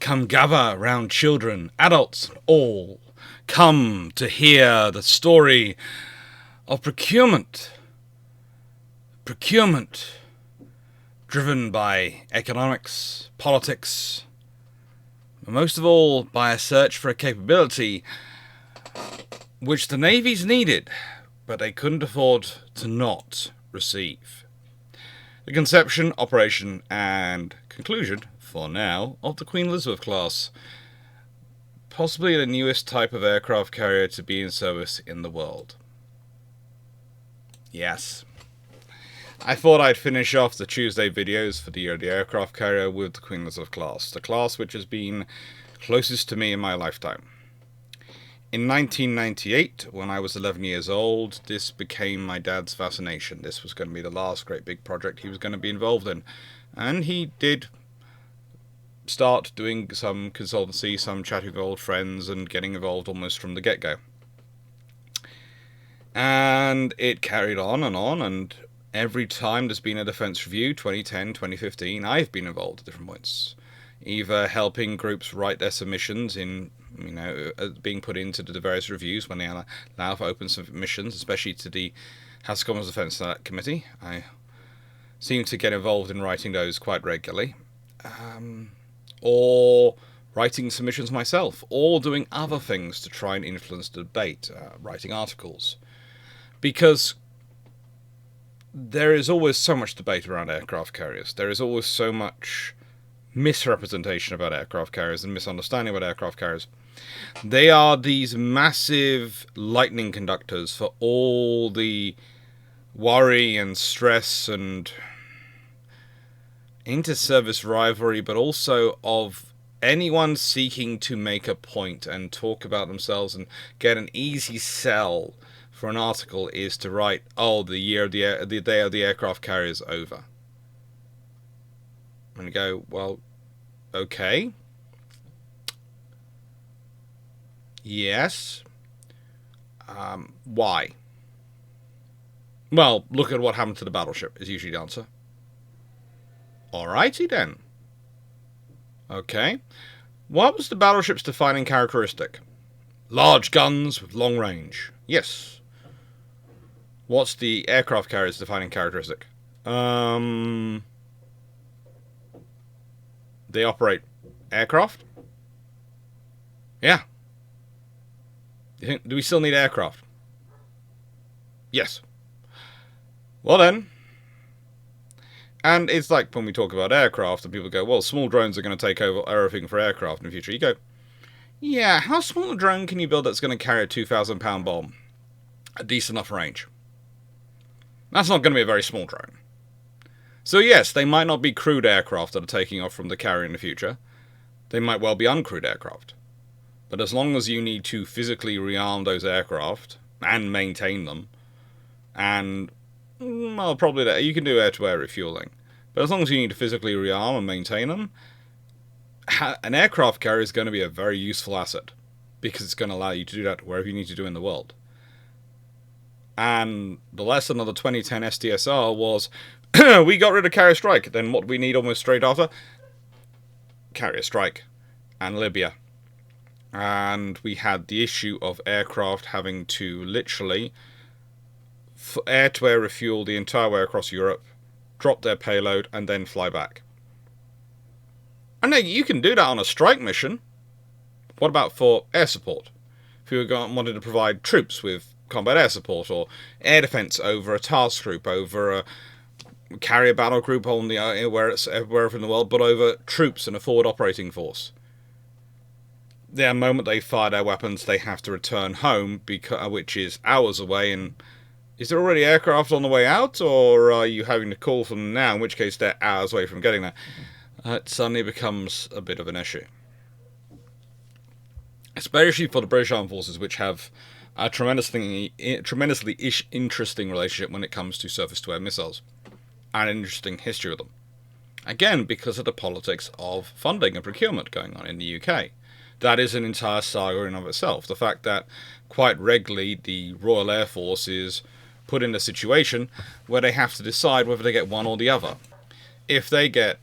Come gather round children, adults, all. Come to hear the story of procurement. Procurement, driven by economics, politics, but most of all by a search for a capability which the navies needed, but they couldn't afford to not receive. The conception, operation, and conclusion, for now, of the Queen Elizabeth class, possibly the newest type of aircraft carrier to be in service in the world. Yes. I thought I'd finish off the Tuesday videos for the year of the aircraft carrier with the Queen Elizabeth class, the class which has been closest to me in my lifetime. In 1998, when I was 11 years old, this became my dad's fascination. This was going to be the last great big project he was going to be involved in. And he did start doing some consultancy, some chatting with old friends, and getting involved almost from the get-go. And it carried on, and every time there's been a defence review, 2010, 2015, I've been involved at different points. Either helping groups write their submissions in, being put into the various reviews when they allow for open submissions, especially to the House of Commons Defence Committee. I seem to get involved in writing those quite regularly. Or writing submissions myself, or doing other things to try and influence the debate, writing articles. Because there is always so much debate around aircraft carriers. There is always so much misrepresentation about aircraft carriers and misunderstanding about aircraft carriers. They are these massive lightning conductors for all the worry and stress and inter-service rivalry, but also of anyone seeking to make a point and talk about themselves and get an easy sell for an article is to write, oh, the day of the aircraft carrier is over. And you go, well, okay. Yes. Why? Well, look at what happened to the battleship, is usually the answer. Alrighty then. Okay. What was the battleship's defining characteristic? Large guns with long range. Yes. What's the aircraft carrier's defining characteristic? They operate aircraft? Yeah. Do we still need aircraft? Yes. Well then. And it's like when we talk about aircraft and people go, well, small drones are going to take over everything for aircraft in the future. You go, yeah, how small a drone can you build that's going to carry a 2,000-pound bomb at decent enough range? That's not going to be a very small drone. So yes, they might not be crewed aircraft that are taking off from the carrier in the future. They might well be uncrewed aircraft. But as long as you need to physically rearm those aircraft and maintain them, and well, probably that you can do air-to-air refueling, but as long as you need to physically rearm and maintain them, an aircraft carrier is going to be a very useful asset because it's going to allow you to do that wherever you need to do in the world. And the lesson of the 2010 SDSR was, we got rid of carrier strike. Then what do we need almost straight after? Carrier strike and Libya. And we had the issue of aircraft having to literally air-to-air refuel the entire way across Europe, drop their payload, and then fly back. And now you can do that on a strike mission. What about for air support? If you wanted to provide troops with combat air support, or air defense over a task group, over a carrier battle group on the wherever in the world, but over troops and a forward operating force. The moment they fire their weapons, they have to return home, which is hours away. And is there already aircraft on the way out, or are you having to call from them now, in which case they're hours away from getting there? It suddenly becomes a bit of an issue. Especially for the British Armed Forces, which have a tremendously interesting relationship when it comes to surface-to-air missiles, and an interesting history with them. Again, because of the politics of funding and procurement going on in the UK. That is an entire saga in and of itself. The fact that quite regularly the Royal Air Force is put in a situation where they have to decide whether they get one or the other. If they get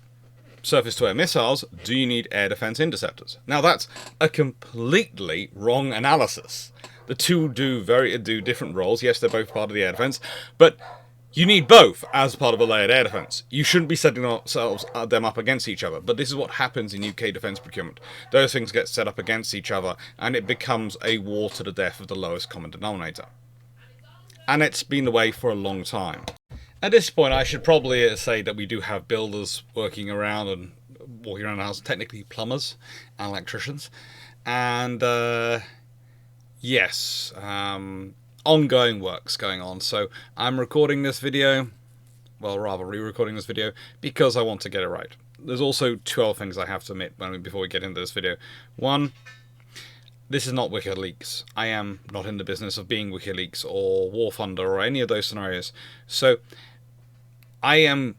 surface-to-air missiles, do you need air defense interceptors? Now that's a completely wrong analysis. The two do different roles. Yes, they're both part of the air defense, but you need both as part of a layered air defense. You shouldn't be setting them up against each other, but this is what happens in UK defence procurement. Those things get set up against each other, and it becomes a war to the death of the lowest common denominator. And it's been the way for a long time. At this point, I should probably say that we do have builders walking around the house, technically plumbers and electricians, and yes, ongoing works going on. So I'm recording this video, well, rather re-recording this video, because I want to get it right. There's also 12 things I have to admit before we get into this video. One, this is not WikiLeaks. I am not in the business of being WikiLeaks or War Thunder or any of those scenarios. So I am,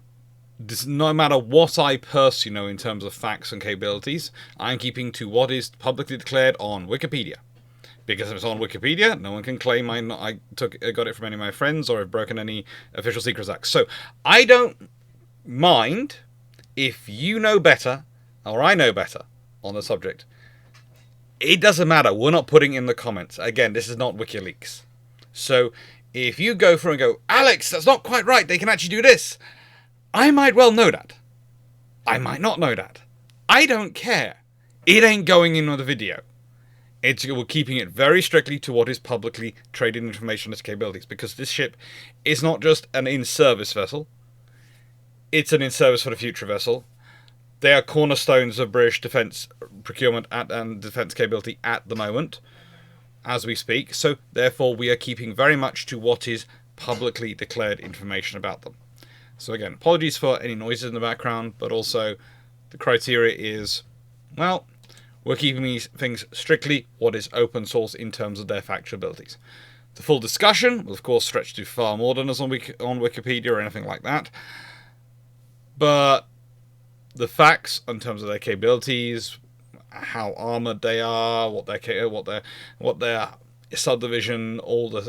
no matter what I personally know in terms of facts and capabilities, I'm keeping to what is publicly declared on Wikipedia. Because if it's on Wikipedia, no one can claim I got it from any of my friends or have broken any official secrets acts. So I don't mind if you know better or I know better on the subject. It doesn't matter. We're not putting in the comments. Again, this is not WikiLeaks. So if you go through and go, Alex, that's not quite right, they can actually do this, I might well know that. I might not know that. I don't care. It ain't going in on the video. We're keeping it very strictly to what is publicly traded information as capabilities, because this ship is not just an in-service vessel. It's an in-service for the future vessel. They are cornerstones of British defence procurement and defence capability at the moment, as we speak. So, therefore, we are keeping very much to what is publicly declared information about them. So, again, apologies for any noises in the background, but also the criteria is, well, we're keeping these things strictly what is open source in terms of their factual abilities. The full discussion will, of course, stretch to far more than is on Wikipedia or anything like that. But the facts in terms of their capabilities, how armored they are, what their subdivision, all the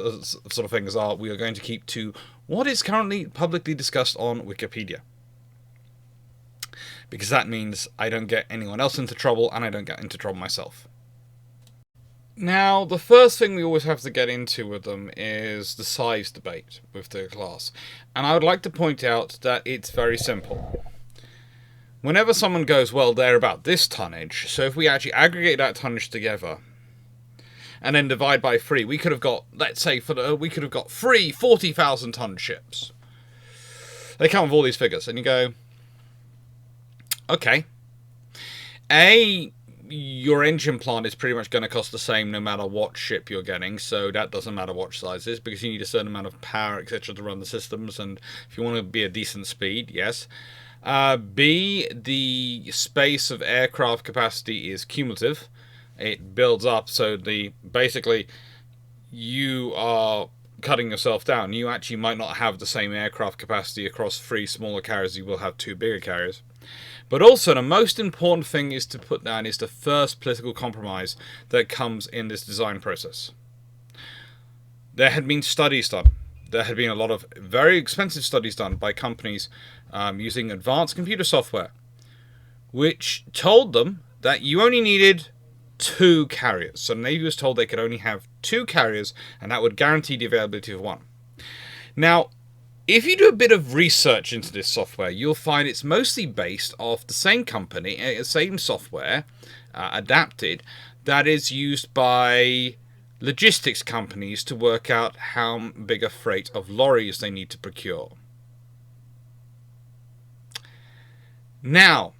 sort of things are, we are going to keep to what is currently publicly discussed on Wikipedia. Because that means I don't get anyone else into trouble, and I don't get into trouble myself. Now, the first thing we always have to get into with them is the size debate with the class. And I would like to point out that it's very simple. Whenever someone goes, well, they're about this tonnage, so if we actually aggregate that tonnage together and then divide by 3, we could have got, let's say, we could have got 3 40,000 ton ships. They come with all these figures, and you go, okay. Your engine plant is pretty much going to cost the same no matter what ship you're getting, so that doesn't matter what size it is, because you need a certain amount of power, etc. to run the systems, and if you want to be a decent speed, yes. B, the space of aircraft capacity is cumulative. It builds up, so basically you are cutting yourself down. You actually might not have the same aircraft capacity across 3 smaller carriers, you will have 2 bigger carriers. But also, the most important thing is to put down is the first political compromise that comes in this design process. There had been studies done. There had been a lot of very expensive studies done by companies using advanced computer software, which told them that you only needed 2 carriers. So the Navy was told they could only have 2 carriers, and that would guarantee the availability of 1. Now, if you do a bit of research into this software, you'll find it's mostly based off the same company, same software, adapted, that is used by logistics companies to work out how big a freight of lorries they need to procure. Now,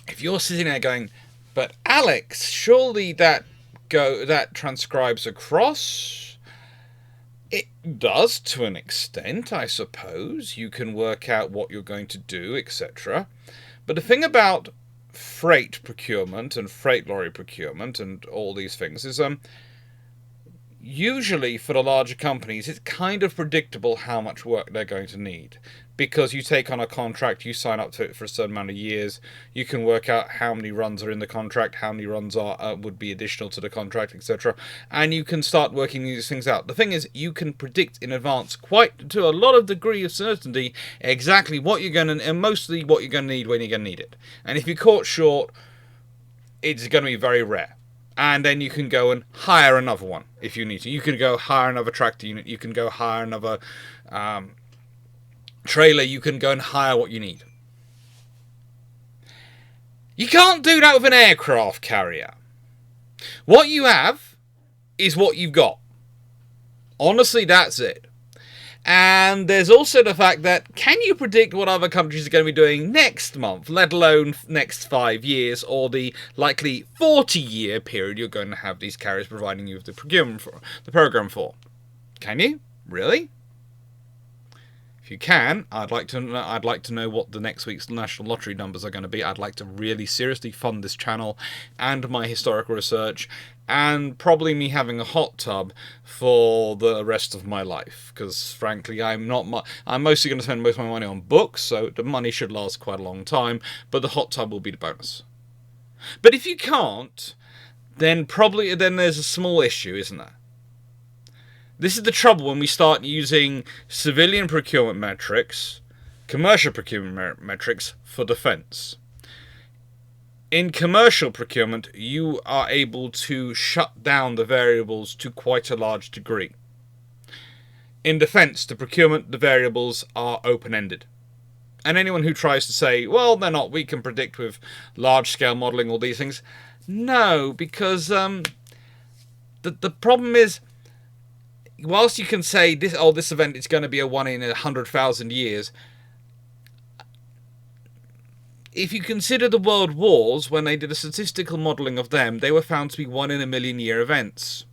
if you're sitting there going, but Alex, surely that transcribes across? It does to an extent, I suppose. You can work out what you're going to do, etc. But the thing about freight procurement and freight lorry procurement and all these things is usually for the larger companies it's kind of predictable how much work they're going to need. because you take on a contract, you sign up to it for a certain amount of years. You can work out how many runs are in the contract, how many runs would be additional to the contract, etc. And you can start working these things out. The thing is, you can predict in advance, quite to a lot of degree of certainty, exactly what you're going to, and mostly what you're going to need when you're going to need it. And if you're caught short, it's going to be very rare. And then you can go and hire another one if you need to. You can go hire another tractor unit. You can go hire another trailer. You can go and hire what you need. You can't do that with an aircraft carrier. What you have is what you've got. Honestly, that's it. And there's also the fact that, can you predict what other countries are going to be doing next month, let alone next 5 years, or the likely 40-year period you're going to have these carriers providing you with the procurement for, the program for? Can you? Really? If you can, I'd like to know what the next week's National Lottery numbers are going to be. I'd like to really seriously fund this channel and my historical research, and probably me having a hot tub for the rest of my life. Because frankly, I'm mostly going to spend most of my money on books, so the money should last quite a long time. But the hot tub will be the bonus. But if you can't, then there's a small issue, isn't there? This is the trouble when we start using civilian procurement metrics, commercial procurement metrics for defense. In commercial procurement, you are able to shut down the variables to quite a large degree. In defense, the variables are open-ended. And anyone who tries to say, well, they're not, we can predict with large-scale modeling all these things. No, because the problem is, whilst you can say this event is going to be a 1 in 100,000 years, if you consider the world wars, when they did a statistical modelling of them, they were found to be 1 in a million year events.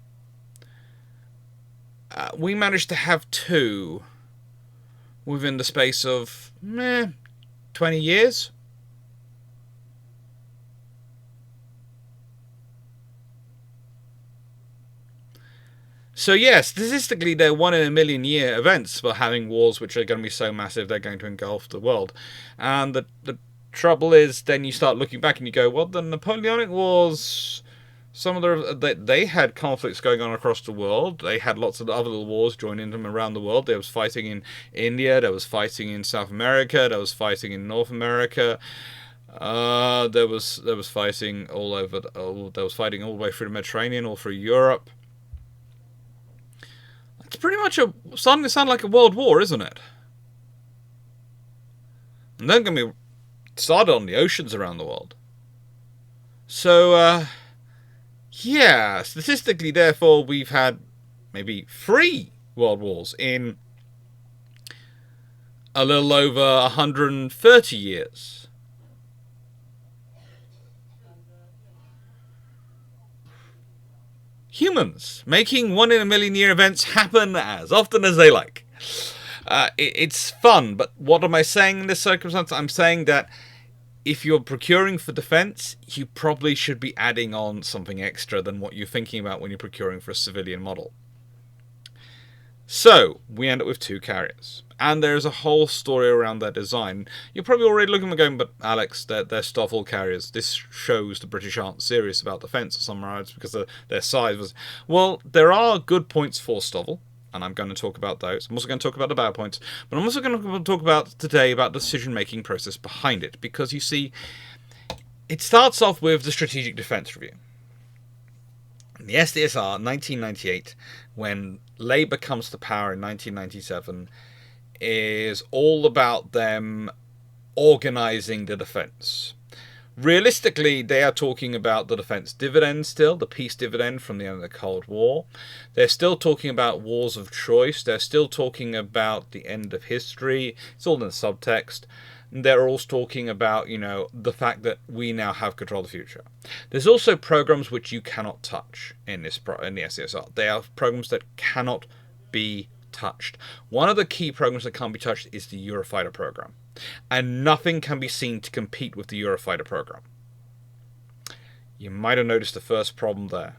We managed to have 2 within the space of 20 years. So yes, statistically they're 1 in a million year events for having wars which are going to be so massive they're going to engulf the world. And the trouble is, then you start looking back and you go, well, the Napoleonic Wars, some of they had conflicts going on across the world. They had lots of other little wars joining them around the world. There was fighting in India, there was fighting in South America, there was fighting in North America. There was fighting all over. There was fighting all the way through the Mediterranean, all through Europe. It's pretty much starting to sound like a world war, isn't it? And then going to be started on the oceans around the world. So, yeah, statistically, therefore, we've had maybe 3 world wars in a little over 130 years. Humans making 1 in a million year events happen as often as they like. It's fun, but what am I saying in this circumstance? I'm saying that if you're procuring for defense, you probably should be adding on something extra than what you're thinking about when you're procuring for a civilian model. So, we end up with 2 carriers. And there's a whole story around their design. You're probably already looking and going, but Alex, they're Stoffel carriers. This shows the British aren't serious about defence or some rights because of their size was... Well, there are good points for Stoffel, and I'm going to talk about those. I'm also going to talk about the bad points, but I'm also going to talk about today about the decision-making process behind it, because you see, it starts off with the Strategic Defence Review. The SDSR, 1998, when Labour comes to power in 1997, is all about them organising the defence. Realistically, they are talking about the defence dividend still, the peace dividend from the end of the Cold War. They're still talking about wars of choice. They're still talking about the end of history. It's all in the subtext. They're also talking about, the fact that we now have control of the future. There's also programs which you cannot touch in the SDSR. They are programs that cannot be touched. One of the key programs that can't be touched is the Eurofighter program. And nothing can be seen to compete with the Eurofighter program. You might have noticed the first problem there.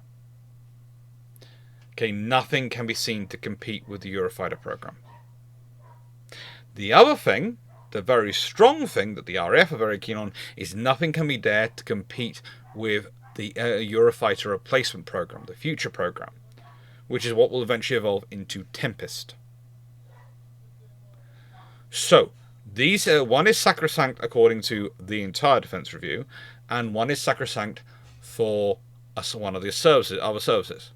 Okay, nothing can be seen to compete with the Eurofighter program. The other thing, the very strong thing that the RAF are very keen on, is nothing can be there to compete with the Eurofighter replacement program, the Future program, which is what will eventually evolve into Tempest. So, these one is sacrosanct according to the entire Defence Review, and one is sacrosanct for one of the other services.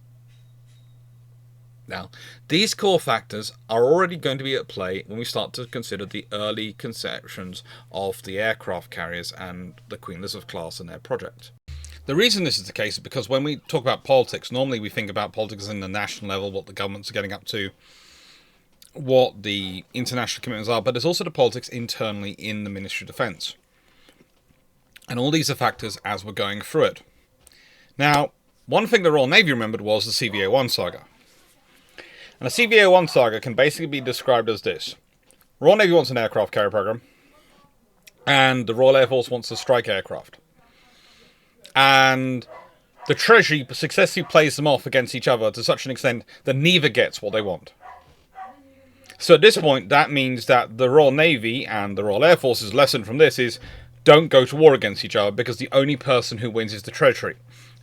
Now, these core factors are already going to be at play when we start to consider the early conceptions of the aircraft carriers and the Queen Elizabeth class and their project. The reason this is the case is because when we talk about politics, normally we think about politics in the national level, what the governments are getting up to, what the international commitments are, but there's also the politics internally in the Ministry of Defence. And all these are factors as we're going through it. Now, one thing the Royal Navy remembered was the CVA-1 saga. And the CVA-1 saga can basically be described as this. Royal Navy wants an aircraft carrier program, and the Royal Air Force wants a strike aircraft. And the Treasury successfully plays them off against each other to such an extent that neither gets what they want. So at this point, that means that the Royal Navy and the Royal Air Force's lesson from this is don't go to war against each other, because the only person who wins is the Treasury.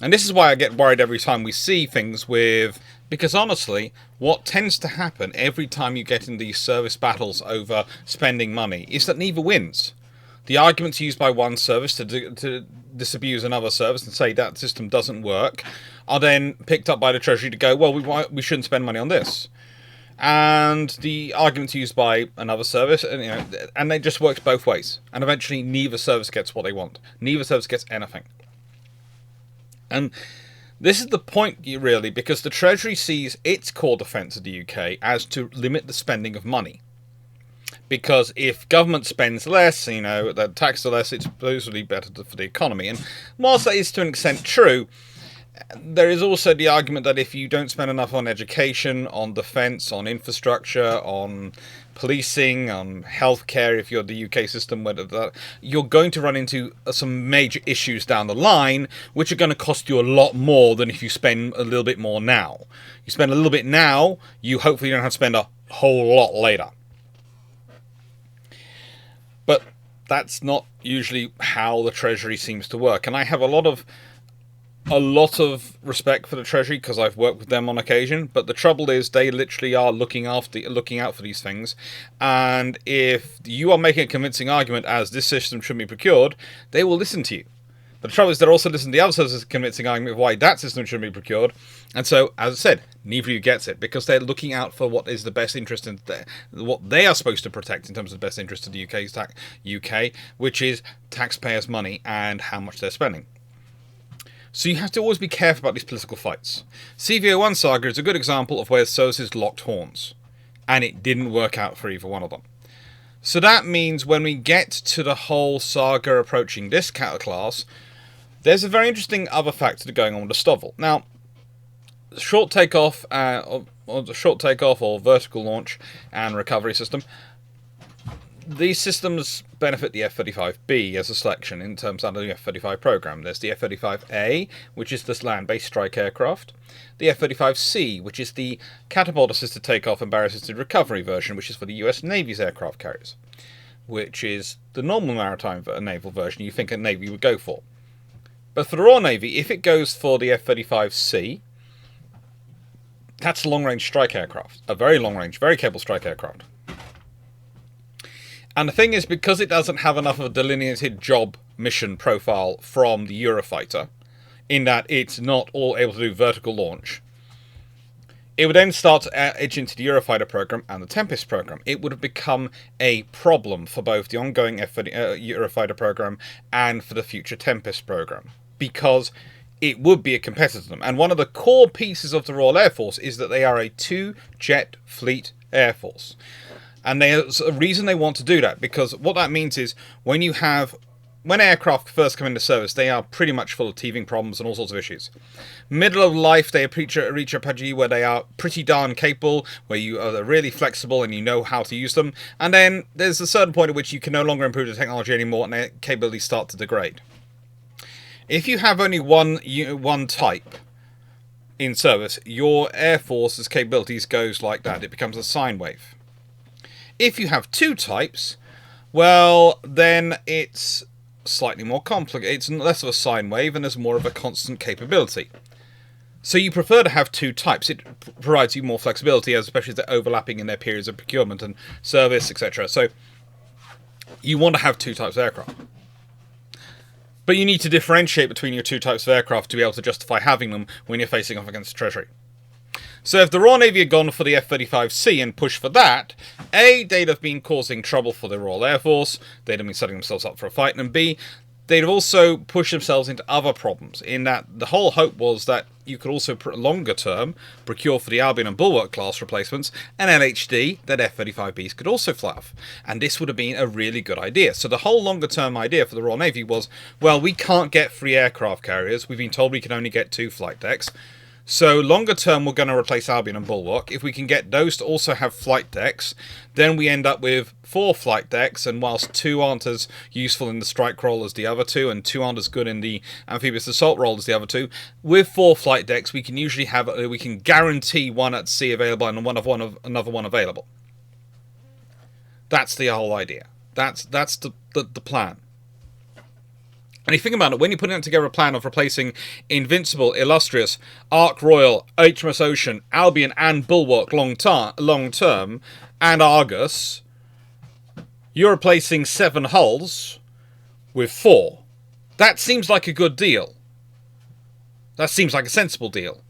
And this is why I get worried every time we see things with... Because honestly, what tends to happen every time you get in these service battles over spending money is that neither wins. The arguments used by one service to disabuse another service and say that system doesn't work are then picked up by the Treasury to go, well, we shouldn't spend money on this. And the arguments used by another service, and it just works both ways. And eventually neither service gets what they want. Neither service gets anything. And this is the point, really, because the Treasury sees its core defence of the UK as to limit the spending of money. Because if government spends less, the tax less, it's supposedly better for the economy. And whilst that is to an extent true, there is also the argument that if you don't spend enough on education, on defence, on infrastructure, on policing, on healthcare, if you're the UK system, you're going to run into some major issues down the line, which are going to cost you a lot more than if you spend a little bit more now. You spend a little bit now, you hopefully don't have to spend a whole lot later. But that's not usually how the Treasury seems to work, and I have a lot of respect for the Treasury because I've worked with them on occasion, but the trouble is they literally are looking out for these things, and if you are making a convincing argument as this system should be procured, they will listen to you. But the trouble is they're also listening to the other services' convincing argument of why that system should be procured, and so, as I said, neither of you gets it, because they're looking out for what is the best interest in what they are supposed to protect in terms of the best interest of the UK, which is taxpayers' money and how much they're spending. So you have to always be careful about these political fights. CVA-1 saga is a good example of where services locked horns, and it didn't work out for either one of them. So that means when we get to the whole saga approaching this class, there's a very interesting other factor going on with the Stovall. Now, short takeoff or vertical launch and recovery system, these systems benefit the F-35B as a selection in terms of the F-35 program. There's the F-35A, which is this land-based strike aircraft. The F-35C, which is the catapult-assisted takeoff and barrel-assisted recovery version, which is for the US Navy's aircraft carriers, which is the normal maritime naval version you think a Navy would go for. But for the Royal Navy, if it goes for the F-35C, that's a long-range strike aircraft. A very long-range, very capable strike aircraft. And the thing is, because it doesn't have enough of a delineated job mission profile from the Eurofighter, in that it's not all able to do vertical launch, it would then start to edge into the Eurofighter program and the Tempest program. It would have become a problem for both the ongoing Eurofighter program and for the future Tempest program, because it would be a competitor to them. And one of the core pieces of the Royal Air Force is that they are a two-jet fleet air force. And there's a reason they want to do that, because what that means is when aircraft first come into service, they are pretty much full of teething problems and all sorts of issues. Middle of life, they reach a apogee where they are pretty darn capable, where you are really flexible and you know how to use them. And then there's a certain point at which you can no longer improve the technology anymore and their capabilities start to degrade. If you have only one type in service, your Air Force's capabilities goes like that. It becomes a sine wave. If you have 2 types, well, then it's slightly more complicated. It's less of a sine wave and there's more of a constant capability. So you prefer to have 2 types. It provides you more flexibility, especially as they're overlapping in their periods of procurement and service, etc. So you want to have 2 types of aircraft. But you need to differentiate between your 2 types of aircraft to be able to justify having them when you're facing off against the Treasury. So if the Royal Navy had gone for the F-35C and pushed for that, A, they'd have been causing trouble for the Royal Air Force, they'd have been setting themselves up for a fight, and B, they'd have also pushed themselves into other problems, in that the whole hope was that you could also, longer term, procure for the Albion and Bulwark class replacements, and LHD, that F-35Bs could also fly off. And this would have been a really good idea. So the whole longer term idea for the Royal Navy was, well, we can't get 3 aircraft carriers, we've been told we can only get 2 flight decks. So longer term, we're going to replace Albion and Bulwark. If we can get those to also have flight decks, then we end up with 4 flight decks, and whilst 2 aren't as useful in the strike role as the other 2, and 2 aren't as good in the amphibious assault role as the other 2, with 4 flight decks, we can usually have, we can guarantee 1 at sea available and another one available. That's the whole idea. That's the plan. And if you think about it, when you're putting together a plan of replacing Invincible, Illustrious, Ark Royal, HMS Ocean, Albion and Bulwark long term, and Argus, you're replacing 7 hulls with 4. That seems like a good deal. That seems like a sensible deal.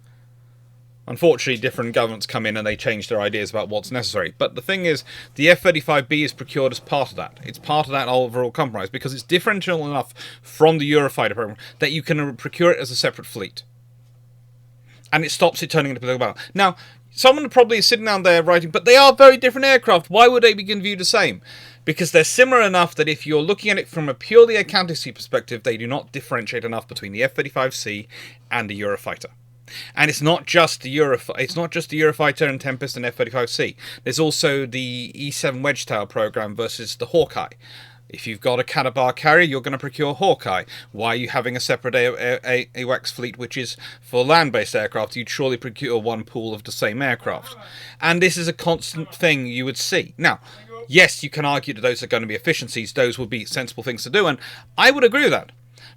Unfortunately, different governments come in and they change their ideas about what's necessary. But the thing is, the F-35B is procured as part of that. It's part of that overall compromise because it's differential enough from the Eurofighter program that you can procure it as a separate fleet. And it stops it turning into a political battle. Now, someone probably is sitting down there writing, but they are very different aircraft. Why would they be viewed the same? Because they're similar enough that if you're looking at it from a purely accountancy perspective, they do not differentiate enough between the F-35C and the Eurofighter. And it's not just the Eurofighter and Tempest and F-35C. There's also the E-7 Wedgetail program versus the Hawkeye. If you've got a Canabar carrier, you're going to procure Hawkeye. Why are you having a separate AWACS fleet, which is for land-based aircraft? You'd surely procure one pool of the same aircraft. And this is a constant thing you would see. Now, yes, you can argue that those are going to be efficiencies. Those would be sensible things to do, and I would agree with that.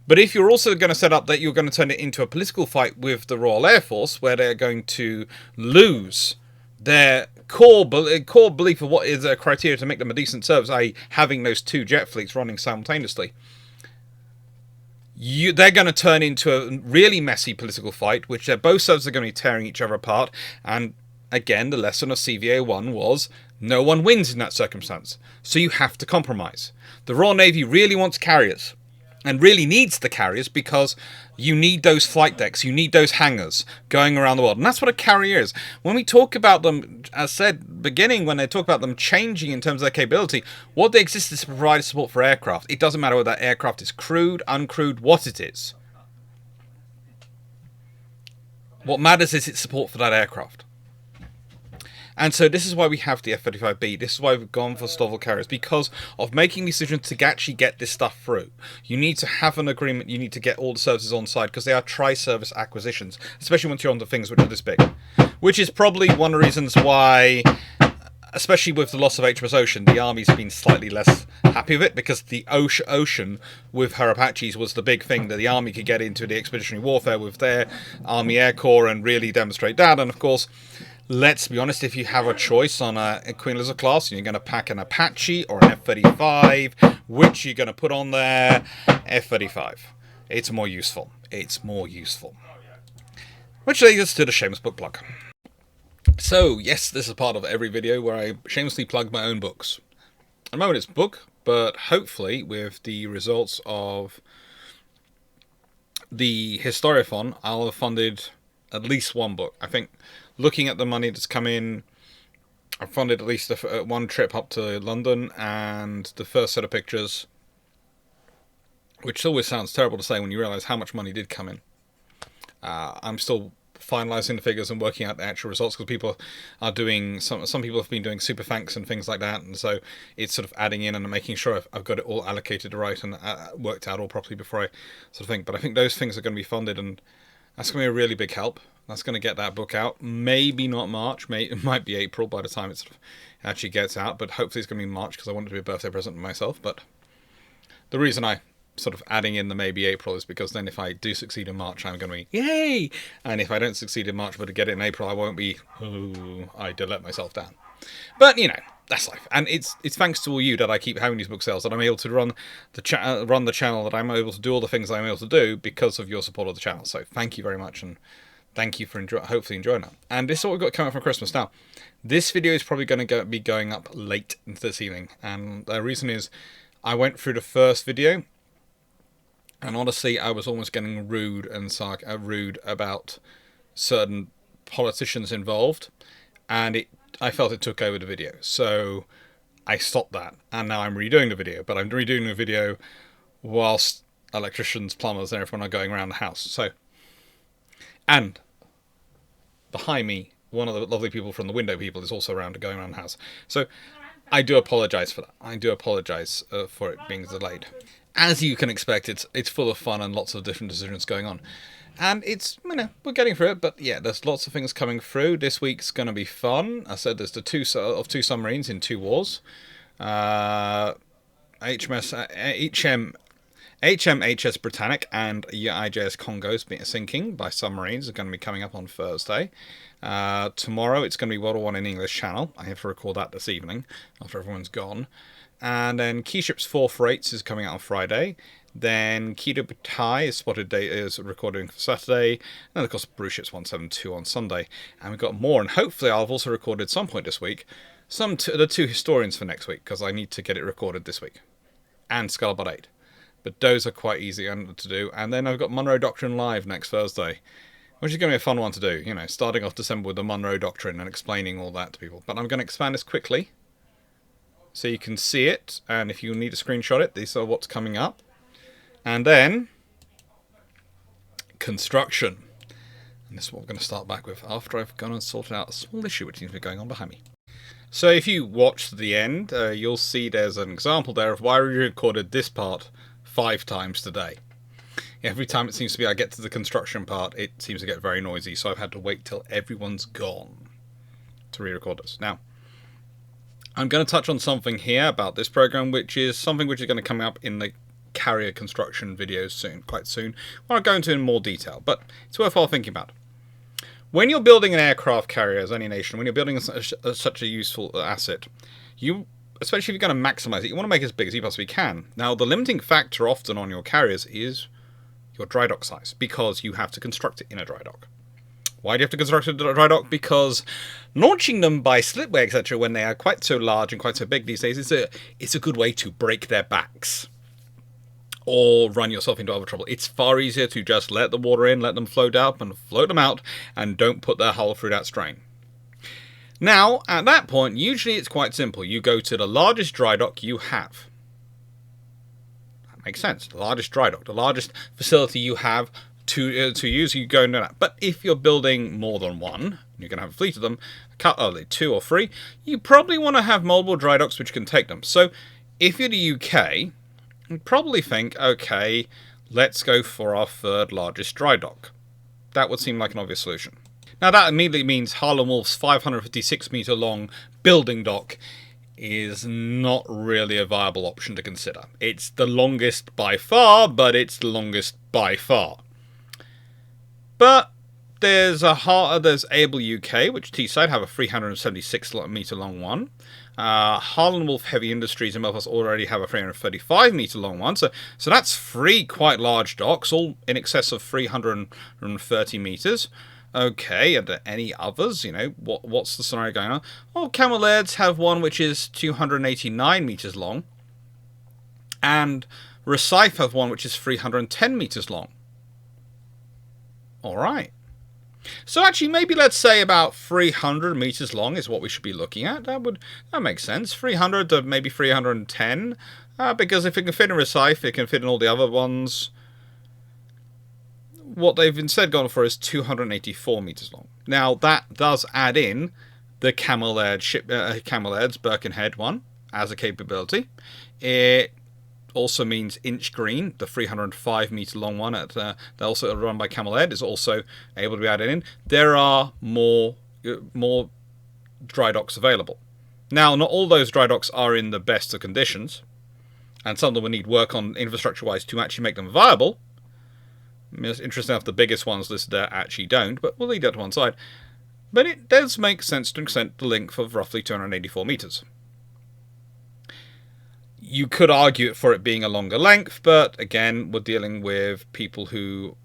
But if you're also going to set up that you're going to turn it into a political fight with the Royal Air Force, where they're going to lose their core belief of what is a criteria to make them a decent service, i.e. having those 2 jet fleets running simultaneously, they're going to turn into a really messy political fight, which both sides are going to be tearing each other apart. And again, the lesson of CVA-1 was no one wins in that circumstance. So you have to compromise. The Royal Navy really wants carriers. And really needs the carriers because you need those flight decks, you need those hangars going around the world. And that's what a carrier is. When we talk about them, as said beginning, when they talk about them changing in terms of their capability, what they exist is to provide support for aircraft. It doesn't matter whether that aircraft is crewed, uncrewed, what it is. What matters is its support for that aircraft. And so this is why we have the F-35B. This is why we've gone for STOVL carriers, because of making decisions to actually get this stuff through. You need to have an agreement. You need to get all the services on side, because they are tri-service acquisitions, especially once you're on the things which are this big. Which is probably one of the reasons why, especially with the loss of HMS Ocean, the Army's been slightly less happy with it, because the Ocean with her Apaches was the big thing that the Army could get into the expeditionary warfare with their Army Air Corps and really demonstrate that. And of course, let's be honest, if you have a choice on a Queen Elizabeth class and you're going to pack an Apache or an F-35, which you're going to put on there? F-35. It's more useful. It's more useful. Which leads us to the Shameless book plug. So, yes, this is part of every video where I shamelessly plug my own books. At the moment it's book, but hopefully with the results of the Historiathon, I'll have funded at least one book. I think, looking at the money that's come in, I've funded at least one trip up to London and the first set of pictures, which always sounds terrible to say when you realise how much money did come in. I'm still finalising the figures and working out the actual results, because people are doing, some people have been doing super thanks and things like that, and so it's sort of adding in and making sure I've got it all allocated right and worked out all properly before I sort of think. But I think those things are going to be funded, and That's going to be a really big help. That's going to get that book out. Maybe not March. It might be April by the time it sort of actually gets out. But hopefully it's going to be March because I want it to be a birthday present to myself. But the reason I sort of adding in the maybe April is because then if I do succeed in March, I'm going to be, yay! And if I don't succeed in March but to get it in April, I won't be, I did let myself down. But, that's life. And it's thanks to all you that I keep having these book sales, that I'm able to run the channel, that I'm able to do all the things I'm able to do because of your support of the channel. So thank you very much, and thank you for hopefully enjoying that. And this is what we've got coming up for Christmas. Now, this video is probably going to be going up late into this evening. And the reason is I went through the first video, and honestly, I was almost getting rude about certain politicians involved, and I felt it took over the video. So I stopped that, and now I'm redoing the video. But I'm redoing the video whilst electricians, plumbers, and everyone are going around the house. So, and behind me, one of the lovely people from the window people is also going around the house. So I do apologise for that. I do apologise for it being delayed. As you can expect, it's full of fun and lots of different decisions going on. And it's, we're getting through it, but yeah, there's lots of things coming through. This week's going to be fun. I said there's the two submarines in 2 wars. HMHS Britannic and IJS Congo's sinking by submarines are going to be coming up on Thursday. Tomorrow it's going to be World War One in English Channel. I have to record that this evening after everyone's gone. And then Keyships 4 Freights is coming out on Friday. Then Kido Butai is recording for Saturday. And then, of course, Bruce Ships 172 on Sunday. And we've got more. And hopefully I'll have also recorded some point this week the 2 historians for next week, because I need to get it recorded this week. And Scarlet 8. But those are quite easy to do. And then I've got Monroe Doctrine Live next Thursday, which is going to be a fun one to do. Starting off December with the Monroe Doctrine and explaining all that to people. But I'm going to expand this quickly so you can see it. And if you need to screenshot it, these are what's coming up. And then construction. And this is what we're going to start back with after I've gone and sorted out a small issue which seems to be going on behind me. So if you watch to the end, you'll see there's an example there of why we recorded this part 5 times today. Every time it seems to be I get to the construction part, it seems to get very noisy, so I've had to wait till everyone's gone to re-record this. Now, I'm going to touch on something here about this program, which is something which is going to come up in the carrier construction videos quite soon. I won't go into in more detail, but it's worthwhile thinking about. When you're building an aircraft carrier as any nation, when you're building such a useful asset, especially if you're going to maximize it, you want to make it as big as you possibly can. Now, the limiting factor often on your carriers is your dry dock size, because you have to construct it in a dry dock. Why do you have to construct a dry dock? Because launching them by slipway, etc., when they are quite so large and quite so big these days, it's a good way to break their backs or run yourself into other trouble. It's far easier to just let the water in, let them float up and float them out, and don't put their hull through that strain. Now, at that point, usually it's quite simple. You go to the largest dry dock you have. That makes sense. The largest dry dock, the largest facility you have to use, you go into that. But if you're building more than one, you're going to have a fleet of them, 2 or 3, you probably want to have multiple dry docks which can take them. So if you're the UK, you'd probably think, okay, let's go for our 3rd largest dry dock. That would seem like an obvious solution. Now that immediately means Harlan Wolff's 556 metre long building dock is not really a viable option to consider. It's the longest by far, but it's the longest by far. But there's Able UK, which Teesside have a 376 metre long one. Harlan Wolff Heavy Industries in Belfast already have a 335 metre long one. So that's 3 quite large docks, all in excess of 330 metres. Okay, are there any others? What's the scenario going on? Well, Camel Laird's have one which is 289 metres long. And Rosyth have one which is 310 metres long. Alright. So actually, maybe let's say about 300 metres long is what we should be looking at. That makes sense. 300 to maybe 310. Because if it can fit in Rosyth, it can fit in all the other ones. What they've instead gone for is 284 metres long. Now, that does add in the Camel Laird's Birkenhead one as a capability. It also means Inch Green, the 305-meter long one at also run by Camel Ed, is also able to be added in. There are more dry docks available. Now, not all those dry docks are in the best of conditions, and some of them will need work on infrastructure-wise to actually make them viable. I mean, it's interesting enough the biggest ones listed there actually don't, but we'll leave that to one side. But it does make sense to extend the length of roughly 284 metres. You could argue for it being a longer length, but again, we're dealing with people who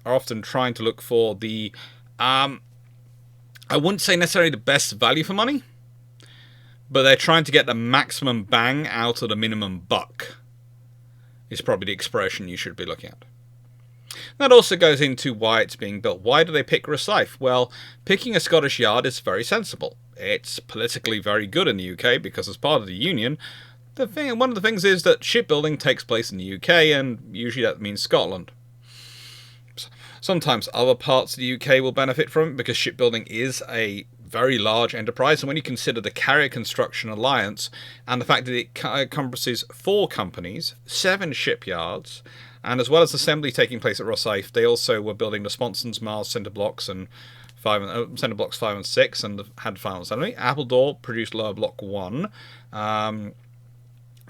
are often trying to look for the, I wouldn't say necessarily the best value for money, but they're trying to get the maximum bang out of the minimum buck, is probably the expression you should be looking at. That also goes into why it's being built. Why do they pick Rosyth? Well, picking a Scottish yard is very sensible. It's politically very good in the UK because as part of the Union, one of the things is that shipbuilding takes place in the UK, and usually that means Scotland. Sometimes other parts of the UK will benefit from it because shipbuilding is a very large enterprise, and when you consider the Carrier Construction Alliance and the fact that it encompasses 4 companies, 7 shipyards, and as well as assembly taking place at Rosyth, they also were building the Sponsons, Mars, Centre Blocks, and Centre Blocks 5 and 6, and had final assembly. Appledore produced Lower Block 1.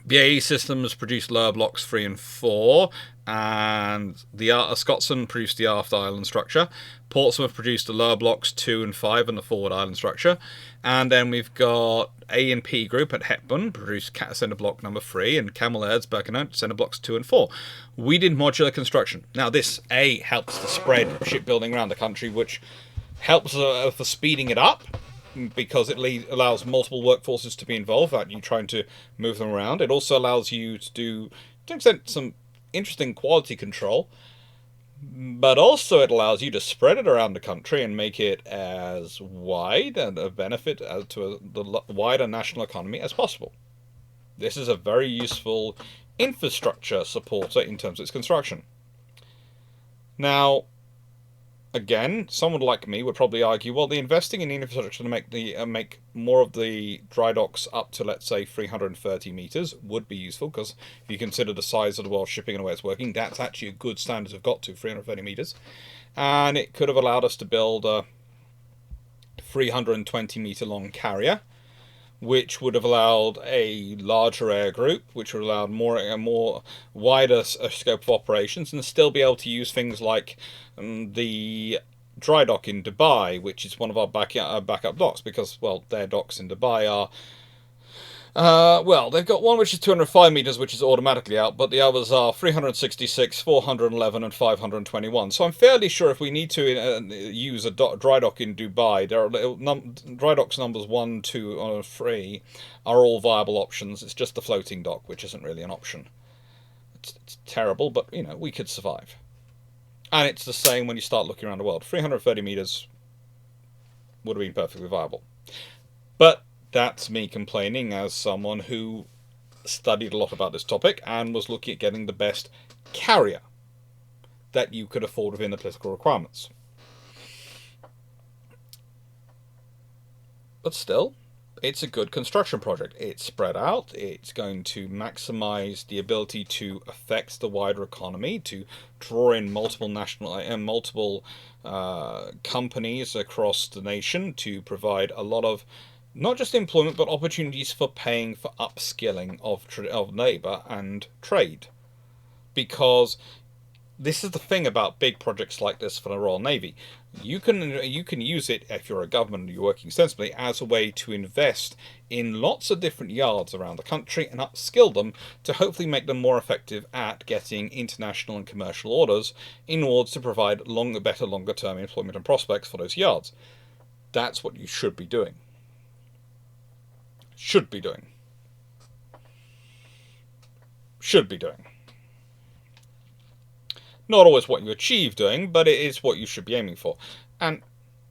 BAE Systems produced Lower Blocks 3 and 4, and the Scotsman produced the aft island structure. Portsmouth produced the Lower Blocks 2 and 5 and the forward island structure. And then we've got A&P Group at Hepburn produced Centre Block number 3, and Camel Aird's Birkenhead Centre Blocks 2 and 4. We did modular construction. Now this helps to spread shipbuilding around the country, which helps for speeding it up, because it allows multiple workforces to be involved without you trying to move them around. It also allows you to do, to an extent, some interesting quality control, but also it allows you to spread it around the country and make it as wide and a benefit to the wider national economy as possible. This is a very useful infrastructure supporter in terms of its construction. Now, again, someone like me would probably argue, well, the investing in infrastructure to make more of the dry docks up to, let's say, 330 metres would be useful, because if you consider the size of the world shipping and the way it's working, that's actually a good standard to have got to, 330 metres. And it could have allowed us to build a 320 metre long carrier, which would have allowed a larger air group, which would allow a more wider scope of operations, and still be able to use things like the dry dock in Dubai, which is one of our backup docks, because, well, their docks in Dubai are, well, they've got one which is 205 metres, which is automatically out, but the others are 366, 411, and 521. So I'm fairly sure if we need to use a dry dock in Dubai, there are dry docks numbers 1, 2, or 3 are all viable options. It's just the floating dock, which isn't really an option. It's terrible, but, you know, we could survive. And it's the same when you start looking around the world. 330 metres would have been perfectly viable. But that's me complaining as someone who studied a lot about this topic and was looking at getting the best carrier that you could afford within the political requirements. But still, it's a good construction project. It's spread out. It's going to maximize the ability to affect the wider economy, to draw in multiple national and multiple companies across the nation, to provide a lot of not just employment, but opportunities for paying for upskilling of labour and trade. Because this is the thing about big projects like this for the Royal Navy. You can use it, if you're a government and you're working sensibly, as a way to invest in lots of different yards around the country and upskill them to hopefully make them more effective at getting international and commercial orders in order to provide better longer-term employment and prospects for those yards. That's what you should be doing. Should be doing. Not always what you achieve doing, but it is what you should be aiming for. And,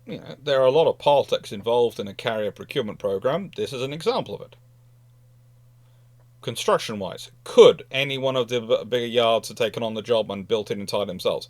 you know, there are a lot of politics involved in a carrier procurement program. This is an example of it. Construction-wise, could any one of the bigger yards have taken on the job and built it entirely themselves?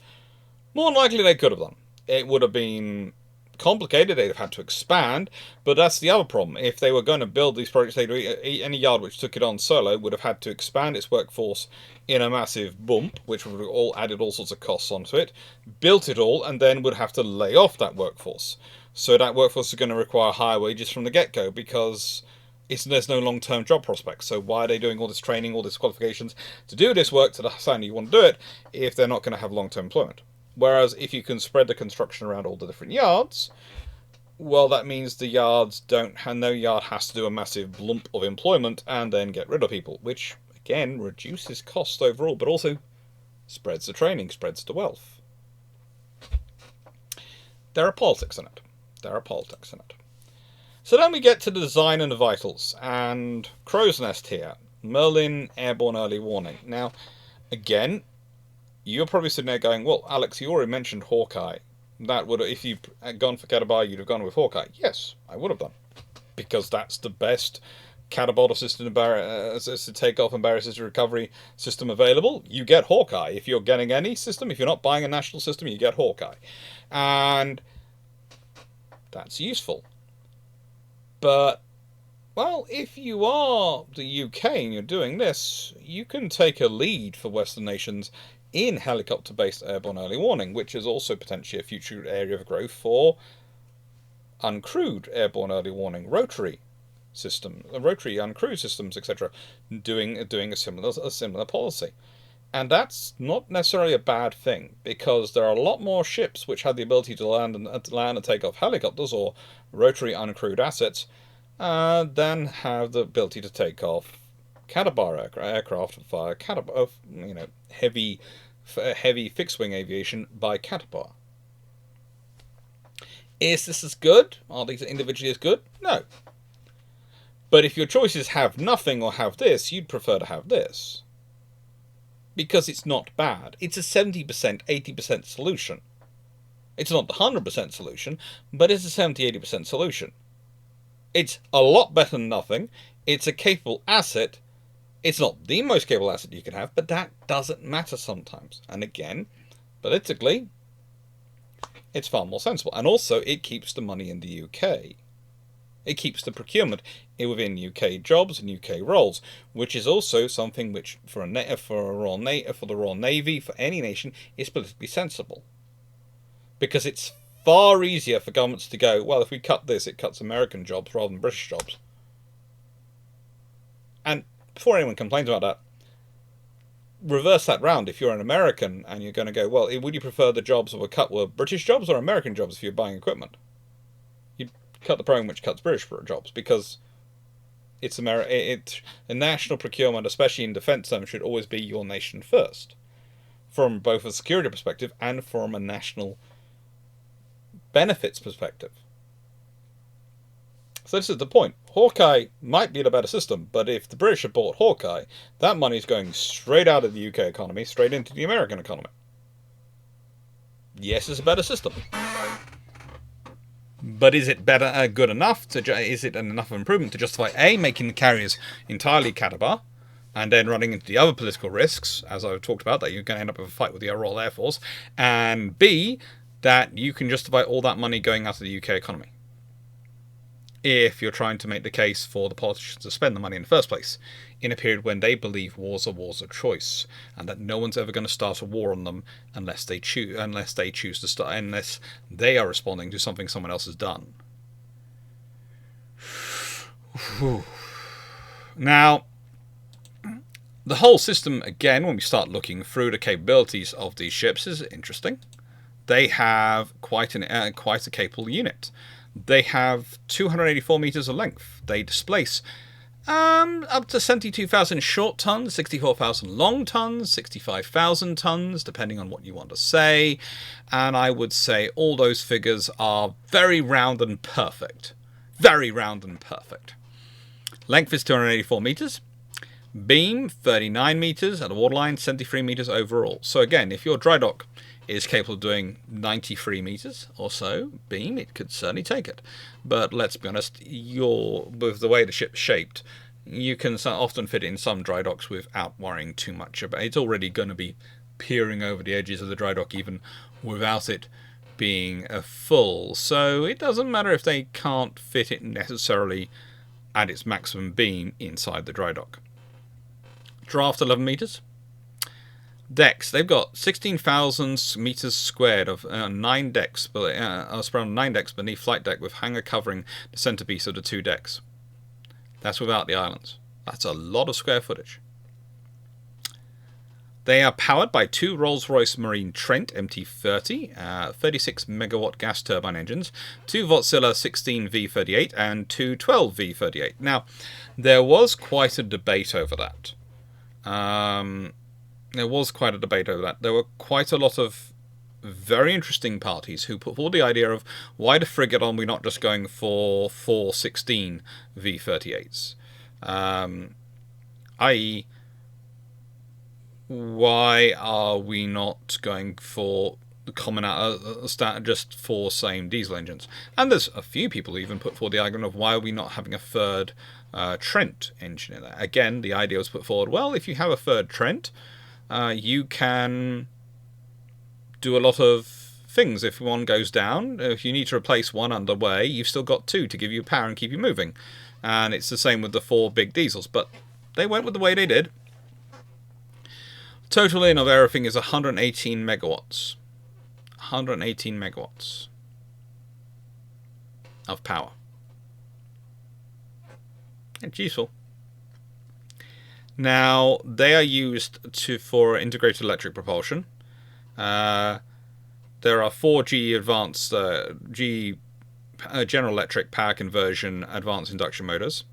More than likely they could have done. It would have been complicated, they'd have had to expand, but that's the other problem. If they were going to build these projects, any yard which took it on solo would have had to expand its workforce in a massive bump, which would have all added all sorts of costs onto it, built it all, and then would have to lay off that workforce. So that workforce is going to require higher wages from the get-go, because there's no long-term job prospects. So why are they doing all this training, all these qualifications to do this work to the standard you want to do it, if they're not going to have long-term employment? Whereas if you can spread the construction around all the different yards, well, that means the yards no yard has to do a massive lump of employment and then get rid of people, which again reduces cost overall, but also spreads the training, spreads the wealth. There are politics in it. So then we get to the design and the vitals, and crow's nest here. Merlin Airborne Early Warning. Now, again, you're probably sitting there going, well, Alex, you already mentioned Hawkeye. That would, if you'd gone for Catabar, you'd have gone with Hawkeye. Yes, I would have done. Because that's the best catapult assisted takeoff and barrier assisted recovery system available. You get Hawkeye. If you're getting any system, if you're not buying a national system, you get Hawkeye. And that's useful. But, well, if you are the UK and you're doing this, you can take a lead for Western nations in helicopter-based airborne early warning, which is also potentially a future area of growth for uncrewed airborne early warning, rotary uncrewed systems, etc., doing a similar policy. And that's not necessarily a bad thing, because there are a lot more ships which have the ability to land and take off helicopters or rotary uncrewed assets than have the ability to take off Catabar aircraft via heavy fixed-wing aviation by Catabar. Is this as good? Are these individually as good? No. But if your choices have nothing or have this, you'd prefer to have this. Because it's not bad. It's a 70%, 80% solution. It's not the 100% solution, but it's a 70, 80% solution. It's a lot better than nothing. It's a capable asset. It's not the most capable asset you can have, but that doesn't matter sometimes. And again, politically, it's far more sensible. And also, it keeps the money in the UK. It keeps the procurement within UK jobs and UK roles, which is also something which, for the Royal Navy, for any nation, is politically sensible. Because it's far easier for governments to go, well, if we cut this, it cuts American jobs rather than British jobs. And before anyone complains about that, reverse that round. If you're an American and you're going to go, well, would you prefer the jobs that were cut were British jobs or American jobs if you're buying equipment? You'd cut the program which cuts British jobs, because it's a national procurement, especially in defence terms, should always be your nation first, from both a security perspective and from a national benefits perspective. So this is the point. Hawkeye might be the better system, but if the British have bought Hawkeye, that money's going straight out of the UK economy, straight into the American economy. Yes, it's a better system. But is it good enough? Is it enough of improvement to justify A, making the carriers entirely Catabar, and then running into the other political risks, as I've talked about, that you're going to end up with a fight with the Royal Air Force, and B, that you can justify all that money going out of the UK economy, if you're trying to make the case for the politicians to spend the money in the first place, in a period when they believe wars are wars of choice, and that no one's ever going to start a war on them unless they choose to start, unless they are responding to something someone else has done. Now, the whole system, again, when we start looking through the capabilities of these ships, is interesting. They have quite a capable unit. They have 284 meters of length. They displace up to 72,000 short tons, 64,000 long tons, 65,000 tons, depending on what you want to say. And I would say all those figures are very round and perfect. Very round and perfect. Length is 284 meters. Beam, 39 meters at the waterline, 73 meters overall. So again, if your dry dock is capable of doing 93 meters or so beam, it could certainly take it. But let's be honest, with the way the ship's shaped, you can often fit it in some dry docks without worrying too much about it. It's already going to be peering over the edges of the dry dock even without it being a full, so it doesn't matter if they can't fit it necessarily at its maximum beam inside the dry dock. Draft 11 meters. Decks, they've got 16,000 meters squared of 9 decks, spread on 9 decks beneath flight deck with hangar covering the centerpiece of the 2 decks. That's without the islands. That's a lot of square footage. They are powered by 2 Rolls-Royce Marine Trent MT30, 36 megawatt gas turbine engines, 2 Wärtsilä 16 V38, and 2 12 V38. Now, there was quite a debate over that. There were quite a lot of very interesting parties who put forward the idea of why the frigate are we not just going for 4 16 V38s? I.e., why are we not going for the common just 4 same diesel engines? And there's a few people who even put forward the argument of why are we not having a third Trent engine in there? Again, the idea was put forward, well, if you have a third Trent, you can do a lot of things. If one goes down, if you need to replace one underway, you've still got 2 to give you power and keep you moving. And it's the same with the 4 big diesels, but they went with the way they did. Total in of everything is 118 megawatts. 118 megawatts of power. It's useful. Now, they are used for integrated electric propulsion. There are 4 GE advanced General Electric power conversion advanced induction motors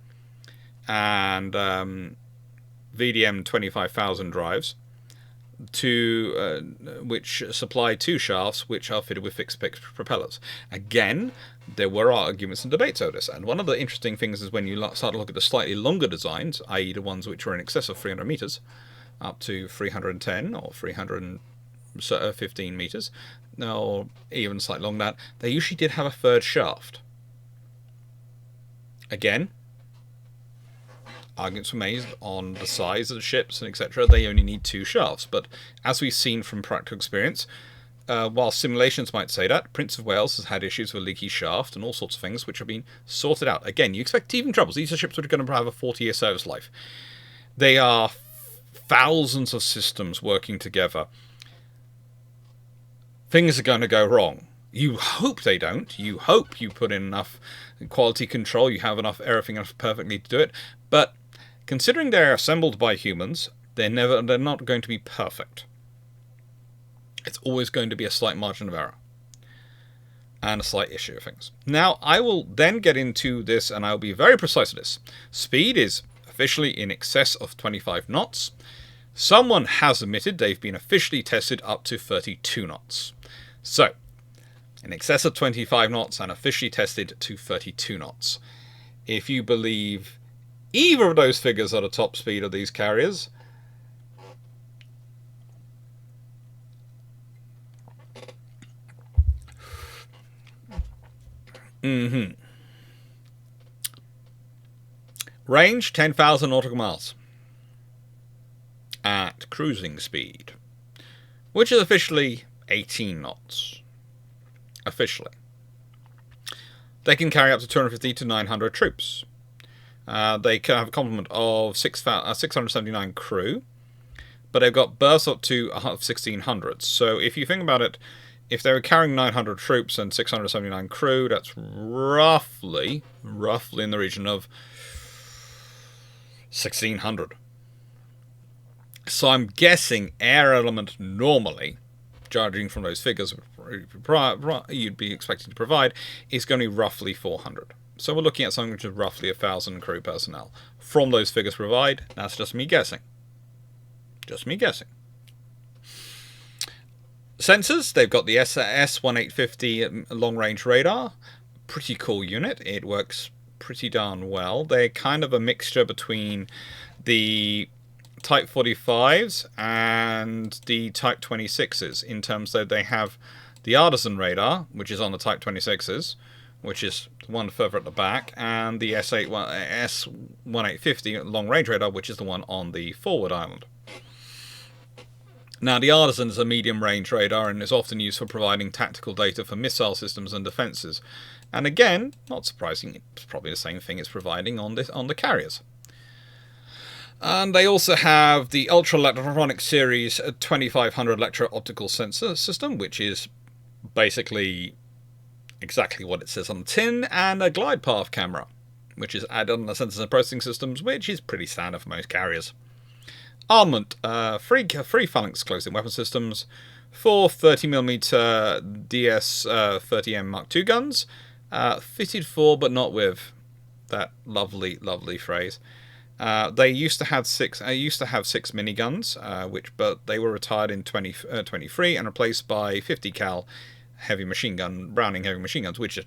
and VDM 25,000 drives, which supply 2 shafts which are fitted with fixed pitch propellers. Again, there were arguments and debates over this, and one of the interesting things is when you start to look at the slightly longer designs, i.e. the ones which are in excess of 300 meters, up to 310 or 315 meters, or even slightly longer than that, they usually did have a third shaft. Again, arguments were made on the size of the ships and etc. They only need 2 shafts, but as we've seen from practical experience, while simulations might say that, Prince of Wales has had issues with a leaky shaft and all sorts of things which have been sorted out. Again, you expect teething troubles. These are ships that are going to have a 40-year service life. They are thousands of systems working together. Things are going to go wrong. You hope they don't. You hope you put in enough quality control, you have everything enough perfectly to do it. But considering they're assembled by humans, they're not going to be perfect. It's always going to be a slight margin of error and a slight issue of things. Now, I will then get into this, and I'll be very precise with this. Speed is officially in excess of 25 knots. Someone has admitted they've been officially tested up to 32 knots. So, in excess of 25 knots and officially tested to 32 knots. If you believe either of those figures are the top speed of these carriers, range 10,000 nautical miles at cruising speed, which is officially 18 knots. Officially. They can carry up to 250 to 900 troops. They can have a complement of 679 crew, but they've got berths up to 1,600. So if you think about it, if they were carrying 900 troops and 679 crew, that's roughly in the region of 1,600. So I'm guessing air element normally, judging from those figures you'd be expected to provide, is going to be roughly 400. So we're looking at something which is roughly 1,000 crew personnel. From those figures provide, that's just me guessing. Just me guessing. Sensors, they've got the S1850 long-range radar. Pretty cool unit. It works pretty darn well. They're kind of a mixture between the Type 45s and the Type 26s in terms that they have the Artisan radar, which is on the Type 26s, which is the one further at the back, and the S1850 long-range radar, which is the one on the forward island. Now, the Artisan is a medium-range radar and is often used for providing tactical data for missile systems and defences. And again, not surprising, it's probably the same thing it's providing on the carriers. And they also have the Ultra Electronic Series 2500 electro-optical sensor system, which is basically exactly what it says on the tin, and a glide path camera, which is added on the sensors and processing systems, which is pretty standard for most carriers. Armament, three phalanx close-in weapon systems, 4 30mm DS-30M Mark II guns, fitted for but not with. That lovely phrase. They used to have six miniguns, but they were retired in 2023 and replaced by 50 cal heavy machine gun, Browning heavy machine guns, which is,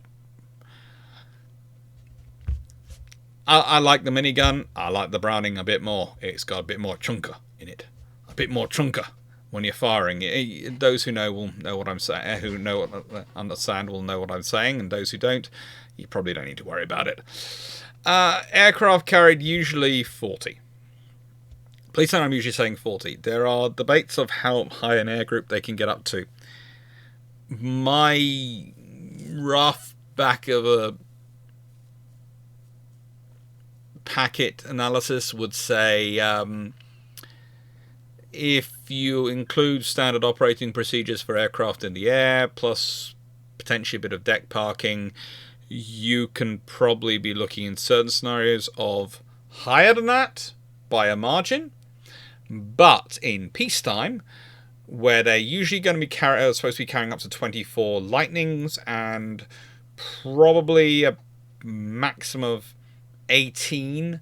I like the minigun. I like the Browning a bit more. It's got a bit more chunker in it, a bit more chunker when you're firing. Those who know will know what I'm saying. Who understand will know what I'm saying, and those who don't, you probably don't need to worry about it. Aircraft carried usually 40. Please note I'm usually saying 40. There are debates of how high an air group they can get up to. My rough back of a packet analysis would say if you include standard operating procedures for aircraft in the air, plus potentially a bit of deck parking, you can probably be looking in certain scenarios of higher than that by a margin. But in peacetime, where they're usually going to be supposed to be carrying up to 24 Lightnings and probably a maximum of 18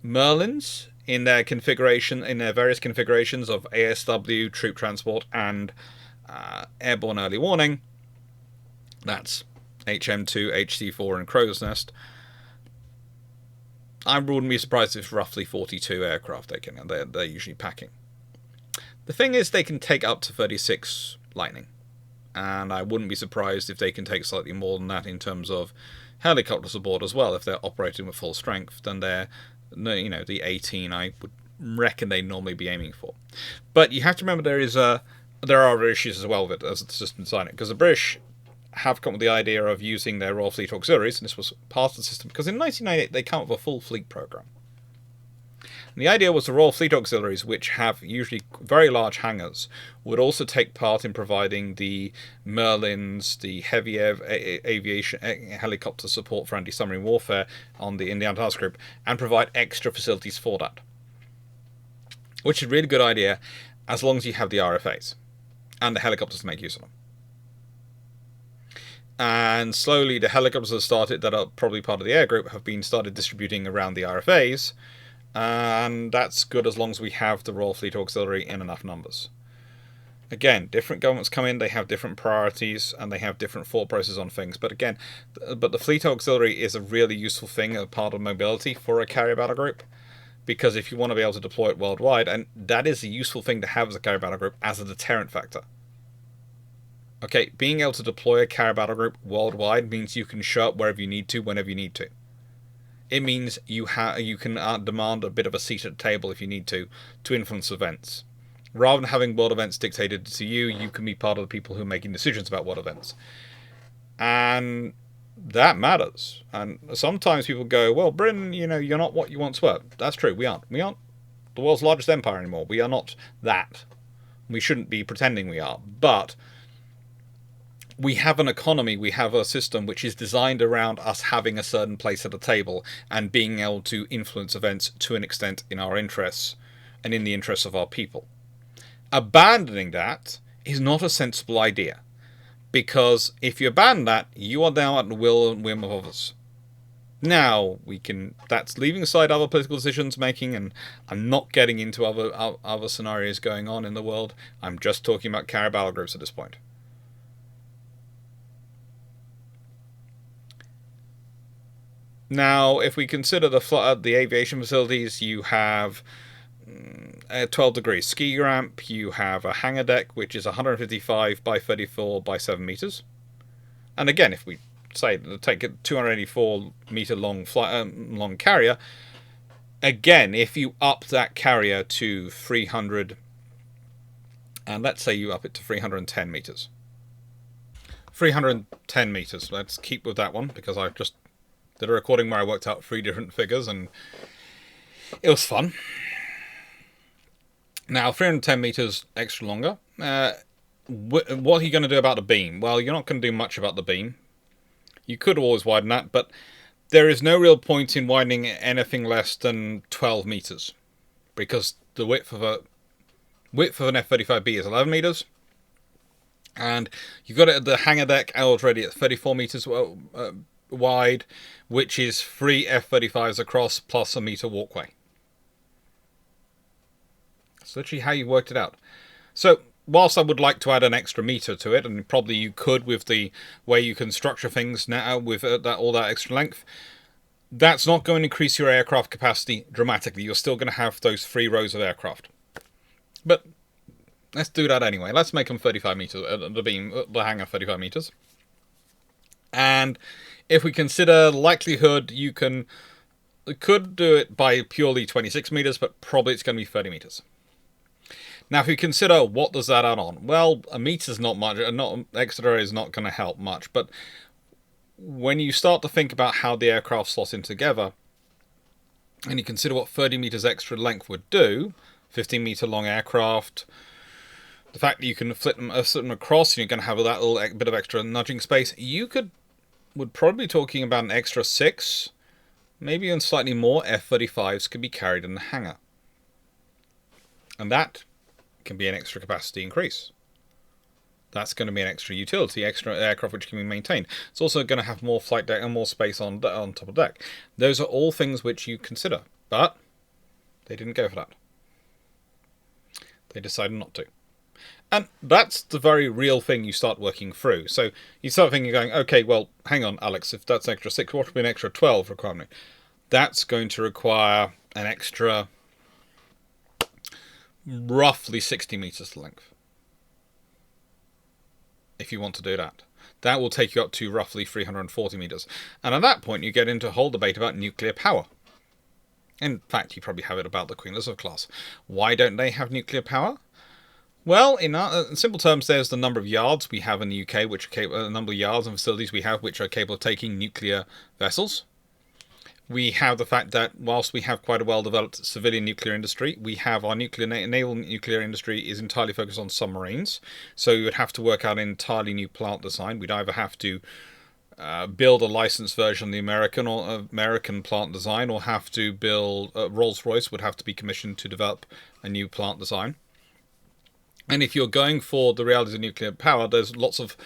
Merlins in their configuration, in their various configurations of ASW, troop transport, and airborne early warning. That's HM2, HC4, and Crow's Nest. I wouldn't be surprised if roughly 42 aircraft they're usually packing. The thing is, they can take up to 36 Lightning, and I wouldn't be surprised if they can take slightly more than that in terms of helicopters aboard as well, if they're operating with full strength than the 18 I would reckon they'd normally be aiming for. But you have to remember there are other issues as well with it as the system design it, because the British have come with the idea of using their Royal Fleet Auxiliaries, and this was part of the system, because in 1998 they come up with a full fleet program. And the idea was the Royal Fleet Auxiliaries, which have usually very large hangars, would also take part in providing the Merlins, the heavy aviation helicopter support for anti-submarine warfare in the Antarctic group, and provide extra facilities for that. Which is a really good idea, as long as you have the RFAs and the helicopters to make use of them. And slowly the helicopters that are probably part of the air group have been started distributing around the RFAs, and that's good as long as we have the Royal Fleet Auxiliary in enough numbers. Again, different governments come in, they have different priorities, and they have different thought processes on things. But again, the Fleet Auxiliary is a really useful thing, a part of mobility for a carrier battle group, because if you want to be able to deploy it worldwide, and that is a useful thing to have as a carrier battle group as a deterrent factor. Okay, being able to deploy a carrier battle group worldwide means you can show up wherever you need to, whenever you need to. It means you can demand a bit of a seat at the table if you need to influence events. Rather than having world events dictated to you, you can be part of the people who are making decisions about world events. And that matters. And sometimes people go, well, Britain, you're not what you once were. That's true, we aren't. We aren't the world's largest empire anymore. We are not that. We shouldn't be pretending we are. But we have an economy, we have a system which is designed around us having a certain place at the table and being able to influence events to an extent in our interests and in the interests of our people. Abandoning that is not a sensible idea, because if you abandon that, you are now at the will and whim of others. Now, that's leaving aside other political decisions making, and I'm not getting into other scenarios going on in the world. I'm just talking about carrier battle groups at this point. Now, if we consider the aviation facilities, you have a 12 degree ski ramp, you have a hangar deck, which is 155 by 34 by 7 meters. And again, if we say take a 284 meter long carrier, again, if you up that carrier to 300 And let's say you up it to 310 meters. 310 meters. Let's keep with that one, because I just did a recording where I worked out 3 different figures, and it was fun. Now, 310 meters extra longer. What are you going to do about the beam? Well, you're not going to do much about the beam. You could always widen that, but there is no real point in widening anything less than 12 meters, because the width of an F-35B is 11 meters, and you've got it at the hangar deck already at 34 meters wide, which is 3 F-35s across plus a meter walkway. That's literally how you worked it out. So, whilst I would like to add an extra meter to it, and probably you could with the way you can structure things now with all that extra length, that's not going to increase your aircraft capacity dramatically. You're still going to have those 3 rows of aircraft. But let's do that anyway. Let's make them 35 meters, the hangar 35 meters. And if we consider likelihood, you could do it by purely 26 meters, but probably it's going to be 30 meters. Now, if you consider what does that add on, well, a meter's not much, extra is not going to help much, but when you start to think about how the aircraft slots in together, and you consider what 30 meters extra length would do, 15 meter long aircraft, the fact that you can flip them across, and you're going to have that little bit of extra nudging space, would probably be talking about an extra 6, maybe even slightly more F-35s could be carried in the hangar. And that can be an extra capacity increase. That's going to be an extra utility, extra aircraft which can be maintained. It's also going to have more flight deck and more space on top of deck. Those are all things which you consider, but they didn't go for that. They decided not to. And that's the very real thing you start working through. So you start thinking, going, okay, well, hang on, Alex, if that's an extra 6, what would be an extra 12 requirement? That's going to require an extra roughly 60 meters length. If you want to do that. That will take you up to roughly 340 meters. And at that point, you get into a whole debate about nuclear power. In fact, you probably have it about the Queen Elizabeth class. Why don't they have nuclear power? Well, in simple terms, there's the number of yards we have in the UK, which are the number of yards and facilities we have which are capable of taking nuclear vessels. We have the fact that whilst we have quite a well-developed civilian nuclear industry, we have our naval nuclear industry is entirely focused on submarines. So we would have to work out an entirely new plant design. We'd either have to build a licensed version of the American plant design, or have to build Rolls-Royce would have to be commissioned to develop a new plant design. And if you're going for the realities of nuclear power, there's lots of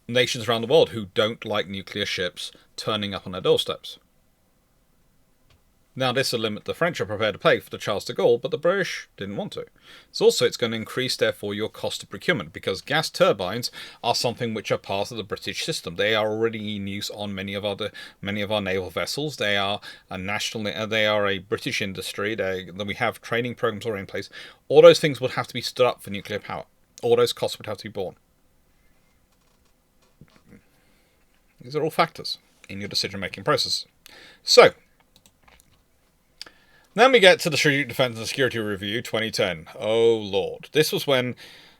nations around the world who don't like nuclear ships turning up on their doorsteps. Now, this will limit the French are prepared to pay for the Charles de Gaulle, but the British didn't want to. It's going to increase, therefore, your cost of procurement, because gas turbines are something which are part of the British system. They are already in use on many of our naval vessels. They are a British industry. We have training programs already in place. All those things would have to be stood up for nuclear power. All those costs would have to be borne. These are all factors in your decision-making process. So, then we get to the Strategic Defence and Security Review 2010. Oh Lord. This was when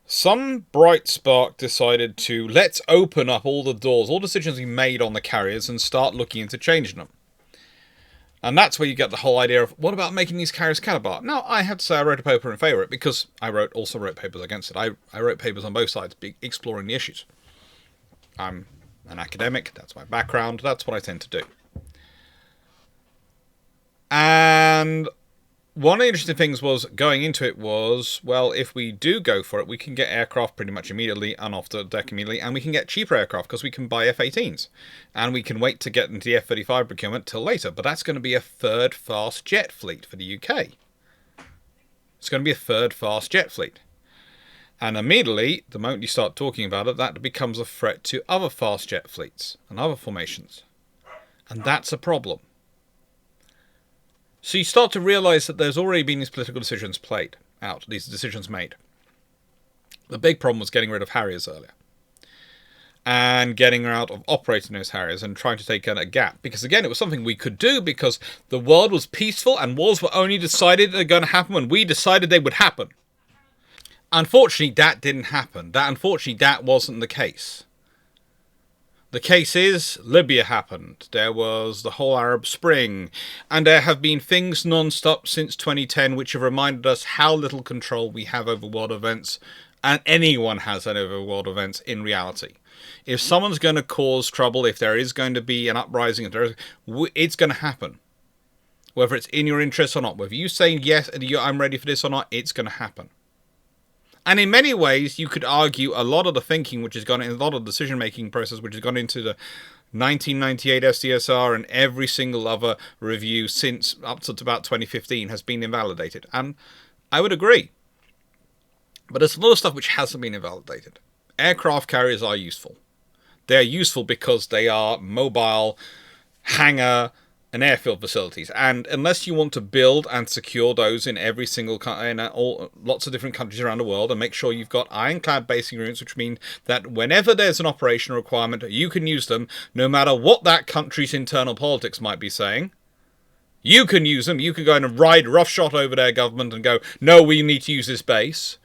some bright spark decided to let's open up all the doors, all decisions we made on the carriers, and start looking into changing them. And that's where you get the whole idea of, what about making these carriers caliber? Now, I have to say I wrote a paper in favour of it, because I also wrote papers against it. I wrote papers on both sides, exploring the issues. I'm an academic, that's my background, that's what I tend to do. And one of the interesting things was, going into it was, well, if we do go for it, we can get aircraft pretty much immediately and off the deck immediately, and we can get cheaper aircraft because we can buy F-18s. And we can wait to get into the F-35 procurement till later, but that's going to be a third fast jet fleet for the UK. It's going to be a third fast jet fleet. And immediately, the moment you start talking about it, that becomes a threat to other fast jet fleets and other formations. And that's a problem. So you start to realise that there's already been these political decisions played out, these decisions made. The big problem was getting rid of Harriers earlier. And getting out of operating those Harriers and trying to take a gap. Because again, it was something we could do because the world was peaceful and wars were only decided they're going to happen when we decided they would happen. Unfortunately, that didn't happen. That wasn't the case. The case is, Libya happened. There was the whole Arab Spring. And there have been things non-stop since 2010 which have reminded us how little control we have over world events. And anyone has over world events in reality. If someone's going to cause trouble, if there is going to be an uprising, it's going to happen. Whether it's in your interest or not. Whether you say yes, I'm ready for this or not, it's going to happen. And in many ways, you could argue a lot of the thinking which has gone in, a lot of the decision-making process which has gone into the 1998 SDSR and every single other review since up to about 2015 has been invalidated. And I would agree. But there's a lot of stuff which hasn't been invalidated. Aircraft carriers are useful. They're useful because they are mobile, hangar, and airfield facilities, and unless you want to build and secure those in every single lots of different countries around the world, and make sure you've got ironclad basing agreements, which mean that whenever there's an operational requirement, you can use them, no matter what that country's internal politics might be saying. You can use them. You can go in and ride roughshod over their government and go, no, we need to use this base.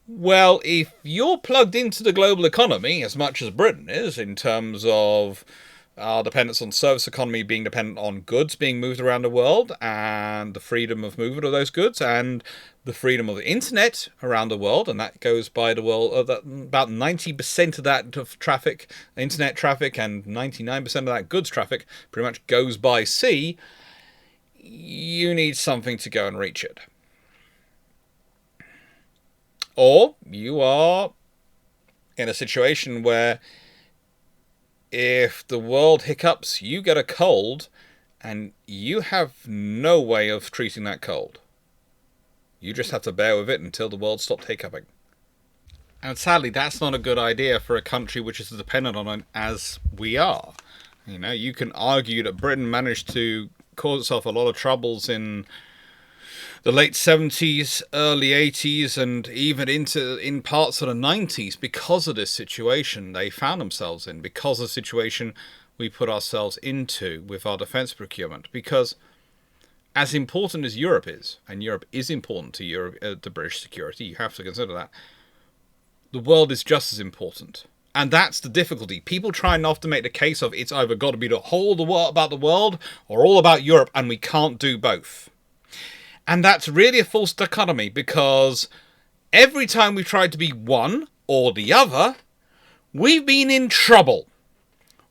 Well, if you're plugged into the global economy as much as Britain is, in terms of our dependence on service economy being dependent on goods being moved around the world and the freedom of movement of those goods and the freedom of the internet around the world, and that goes by the world, about 90% of that of traffic, internet traffic, and 99% of that goods traffic pretty much goes by sea, you need something to go and reach it. Or you are in a situation where if the world hiccups, you get a cold, and you have no way of treating that cold. You just have to bear with it until the world stops hiccuping. And sadly, that's not a good idea for a country which is as dependent on it as we are. You know, you can argue that Britain managed to cause itself a lot of troubles in the late 70s, early 80s, and even in parts of the 90s because of this situation they found themselves in, because of the situation we put ourselves into with our defence procurement. Because as important as Europe is, and Europe is important to Europe, to British security, you have to consider that, the world is just as important. And that's the difficulty. People try and often make the case of it's either got to be the whole about the world or all about Europe, and we can't do both. And that's really a false dichotomy, because every time we've tried to be one or the other, we've been in trouble.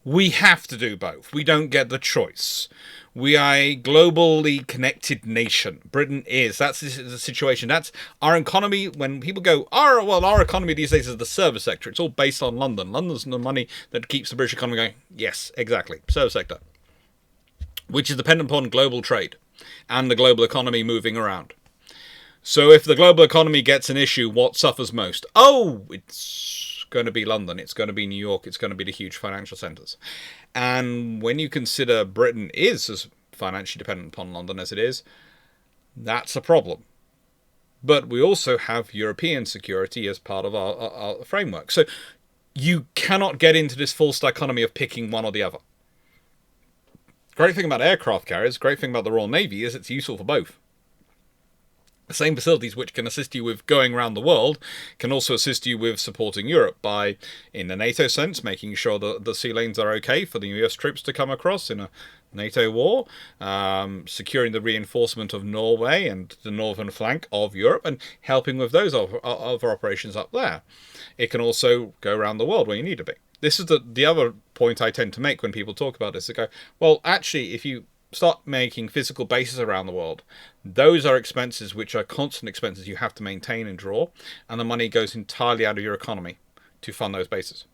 We have to do both. We don't get the choice. We are a globally connected nation. Britain is. That's the situation. That's our economy. When people go, our economy these days is the service sector. It's all based on London. London's the money that keeps the British economy going. Yes, exactly. Service sector. Which is dependent upon global trade and the global economy moving around. So if the global economy gets an issue, what suffers most? Oh, it's going to be London. It's going to be New York. It's going to be the huge financial centres. And when you consider Britain is as financially dependent upon London as it is, that's a problem. But we also have European security as part of our framework. So you cannot get into this false dichotomy of picking one or the other. Great thing about aircraft carriers, great thing about the Royal Navy is it's useful for both. The same facilities which can assist you with going around the world can also assist you with supporting Europe by, in the NATO sense, making sure that the sea lanes are okay for the US troops to come across in a NATO war, securing the reinforcement of Norway and the northern flank of Europe, and helping with those other operations up there. It can also go around the world where you need to be. This is the other point I tend to make when people talk about this. They go, well, actually, if you start making physical bases around the world, those are expenses which are constant expenses you have to maintain and draw, and the money goes entirely out of your economy to fund those bases.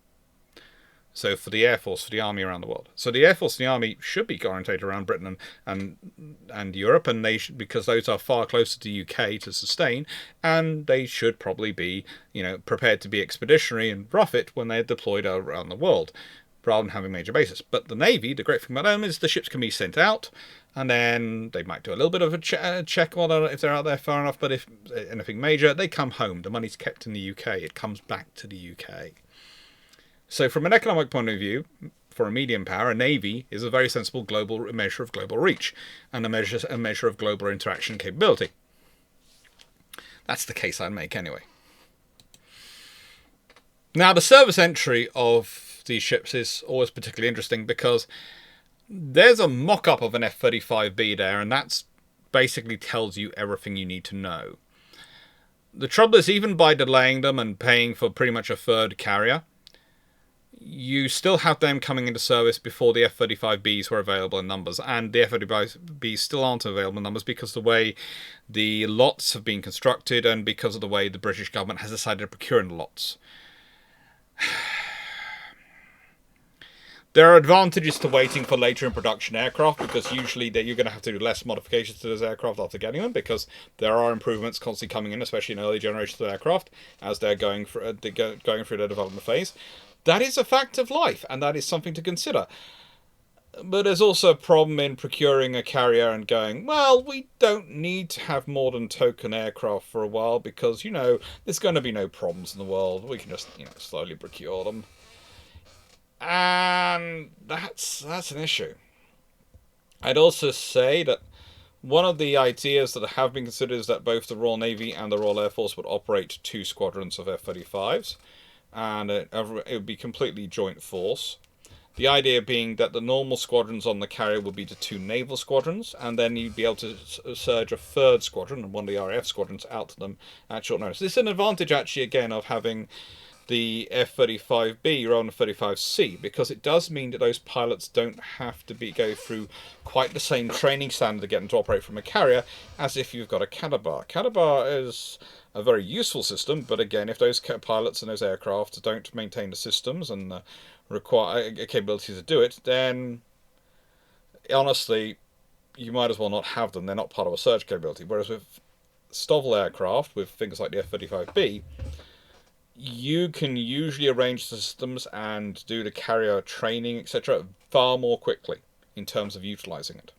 So for the Air Force, for the Army around the world. So the Air Force and the Army should be orientated around Britain and Europe, and they should, because those are far closer to the UK to sustain, and they should probably be, prepared to be expeditionary and rough it when they're deployed around the world, rather than having major bases. But the Navy, the great thing about them is the ships can be sent out, and then they might do a little bit of a check if they're out there far enough, but if anything major, they come home. The money's kept in the UK. It comes back to the UK. So from an economic point of view, for a medium power, a navy is a very sensible measure of global reach and a measure of global interaction capability. That's the case I'd make anyway. Now, the service entry of these ships is always particularly interesting because there's a mock-up of an F-35B there, and that's basically tells you everything you need to know. The trouble is, even by delaying them and paying for pretty much a third carrier, you still have them coming into service before the F-35Bs were available in numbers, and the F-35Bs still aren't available in numbers because of the way the lots have been constructed and because of the way the British government has decided to procure in lots. There are advantages to waiting for later in production aircraft, because usually you're going to have to do less modifications to those aircraft after getting them, because there are improvements constantly coming in, especially in early generations of aircraft, as they're going through their development phase. That is a fact of life, and that is something to consider. But there's also a problem in procuring a carrier and going, well, we don't need to have more than token aircraft for a while, because, there's going to be no problems in the world. We can just, slowly procure them. And that's an issue. I'd also say that one of the ideas that have been considered is that both the Royal Navy and the Royal Air Force would operate 2 squadrons of F-35s, and it would be completely joint force. The idea being that the normal squadrons on the carrier would be the 2 naval squadrons, and then you'd be able to surge a 3rd squadron and one of the RAF squadrons out to them at short notice. This is an advantage, actually, again, of having the F-35B rather than the 35C, because it does mean that those pilots don't have to go through quite the same training standard to get them to operate from a carrier as if you've got a Cadabar. Cadabar is a very useful system, but again, if those pilots and those aircraft don't maintain the systems and require a capability to do it, then honestly, you might as well not have them. They're not part of a surge capability. Whereas with STOVL aircraft, with things like the F-35B, you can usually arrange the systems and do the carrier training, etc., far more quickly in terms of utilizing it.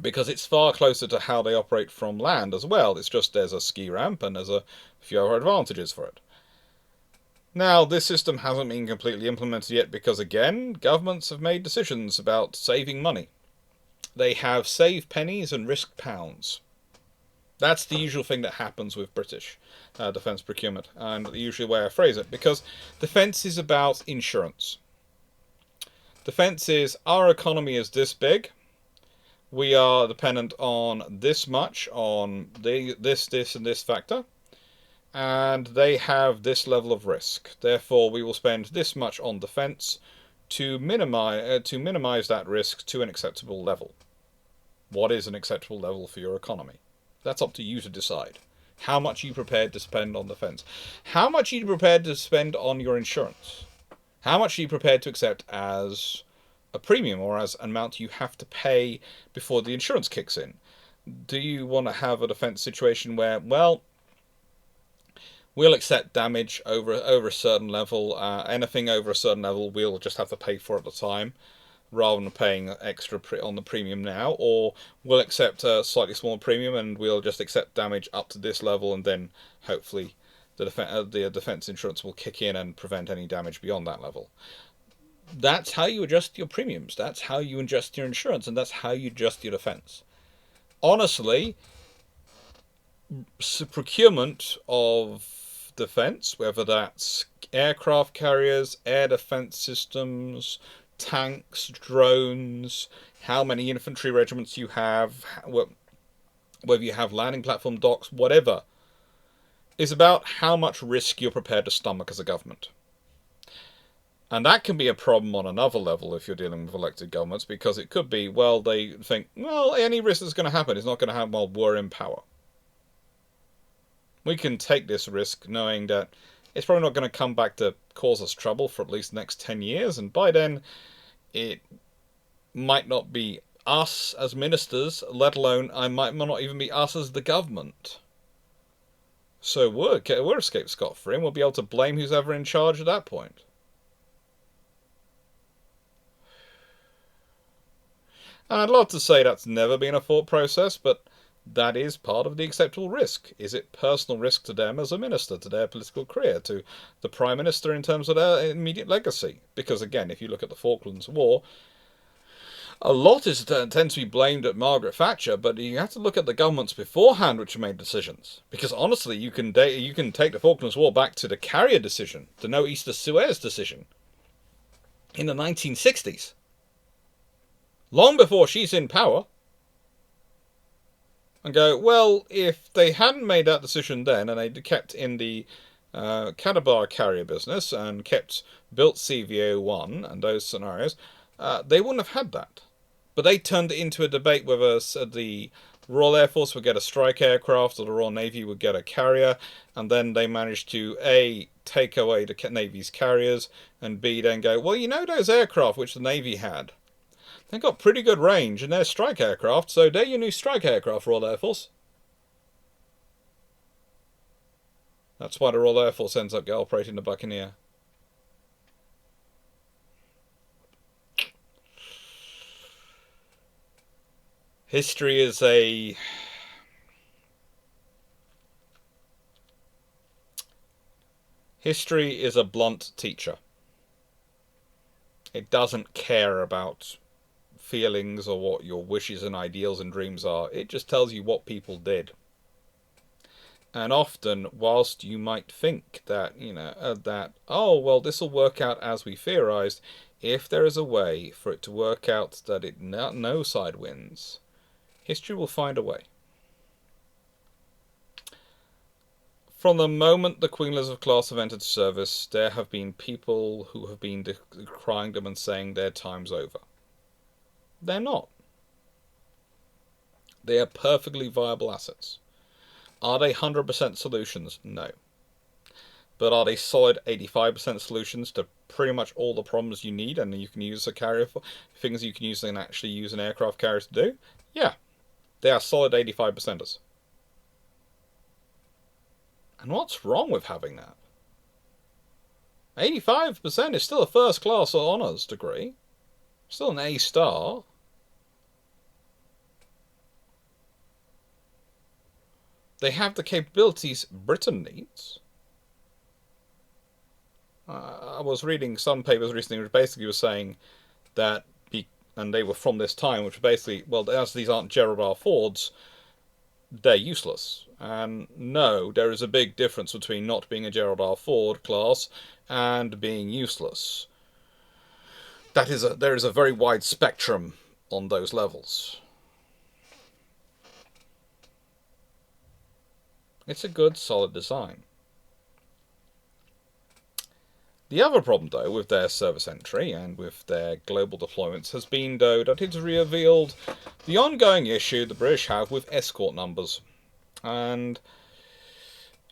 Because it's far closer to how they operate from land as well. It's just there's a ski ramp and there's a few other advantages for it. Now, this system hasn't been completely implemented yet because, again, governments have made decisions about saving money. They have saved pennies and risked pounds. That's the usual thing that happens with British defence procurement, and the usual way I phrase it, because defence is about insurance. Defence is, our economy is this big, we are dependent on this much, on this, and this factor, and they have this level of risk. Therefore, we will spend this much on defence to minimise that risk to an acceptable level. What is an acceptable level for your economy? That's up to you to decide. How much are you prepared to spend on defence? How much are you prepared to spend on your insurance? How much are you prepared to accept as a premium or as an amount you have to pay before the insurance kicks in? Do you want to have a defence situation where, well, we'll accept damage over a certain level, anything over a certain level we'll just have to pay for at the time, rather than paying extra on the premium now, or we'll accept a slightly smaller premium and we'll just accept damage up to this level, and then hopefully the defence insurance will kick in and prevent any damage beyond that level. That's how you adjust your premiums, that's how you adjust your insurance, and that's how you adjust your defence. Honestly, procurement of defence, whether that's aircraft carriers, air defence systems, tanks, drones, how many infantry regiments you have, whether you have landing platform docks, whatever, is about how much risk you're prepared to stomach as a government. And that can be a problem on another level if you're dealing with elected governments, because it could be, well, they think, well, any risk that's going to happen is not going to happen while we're in power. We can take this risk knowing that it's probably not going to come back to cause us trouble for at least the next 10 years, and by then it might not be us as ministers, let alone it might not even be us as the government. So we're escape scot-free, and we'll be able to blame who's ever in charge at that point. And I'd love to say that's never been a thought process, but that is part of the acceptable risk. Is it personal risk to them as a minister, to their political career, to the Prime Minister in terms of their immediate legacy? Because again, if you look at the Falklands War, A lot tends to be blamed at Margaret Thatcher, but you have to look at the governments beforehand which made decisions. Because honestly, you can take the Falklands War back to the Carrier decision, the No East Suez decision, in the 1960s, long before she's in power. And go, well, if they hadn't made that decision then, and they'd kept in the Cadabar carrier business and built CVO1 and those scenarios, they wouldn't have had that. But they turned it into a debate whether the Royal Air Force would get a strike aircraft or the Royal Navy would get a carrier, and then they managed to A, take away the Navy's carriers, and B, then go, well, you know those aircraft which the Navy had? They've got pretty good range and they're strike aircraft, so they're your new strike aircraft, Royal Air Force. That's why the Royal Air Force ends up operating the Buccaneer. History is a blunt teacher. It doesn't care about feelings or what your wishes and ideals and dreams are. It just tells you what people did. And often, whilst you might think that, oh, well, this will work out as we theorized, if there is a way for it to work out that no side wins, history will find a way. From the moment the Queen Elizabeth class have entered service, there have been people who have been decrying them and saying their time's over. They're not. They are perfectly viable assets. Are they 100% solutions? No. But are they solid 85% solutions to pretty much all the problems you need and you can use a carrier for? Things you can use and actually use an aircraft carrier to do? Yeah. They are solid 85%ers. And what's wrong with having that? 85% is still a first class honours degree. Still an A star. They have the capabilities Britain needs. I was reading some papers recently which basically were saying that, and they were from this time, which basically, well, as these aren't Gerald R. Fords, they're useless. And no, there is a big difference between not being a Gerald R. Ford class and being useless. There is a very wide spectrum on those levels. It's a good, solid design. The other problem, though, with their service entry and with their global deployments has been, though, that it's revealed the ongoing issue the British have with escort numbers. And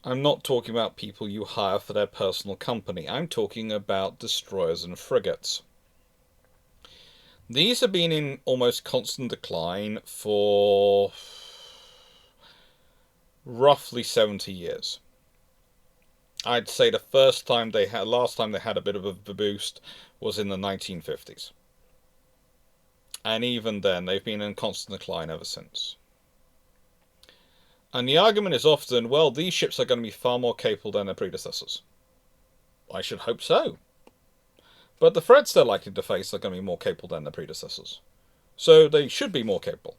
I'm not talking about people you hire for their personal company. I'm talking about destroyers and frigates. These have been in almost constant decline for roughly 70 years. I'd say the last time they had a bit of a boost was in the 1950s. And even then, they've been in constant decline ever since. And the argument is often, well, these ships are going to be far more capable than their predecessors. I should hope so. But the threats they're likely to face are going to be more capable than their predecessors. So they should be more capable.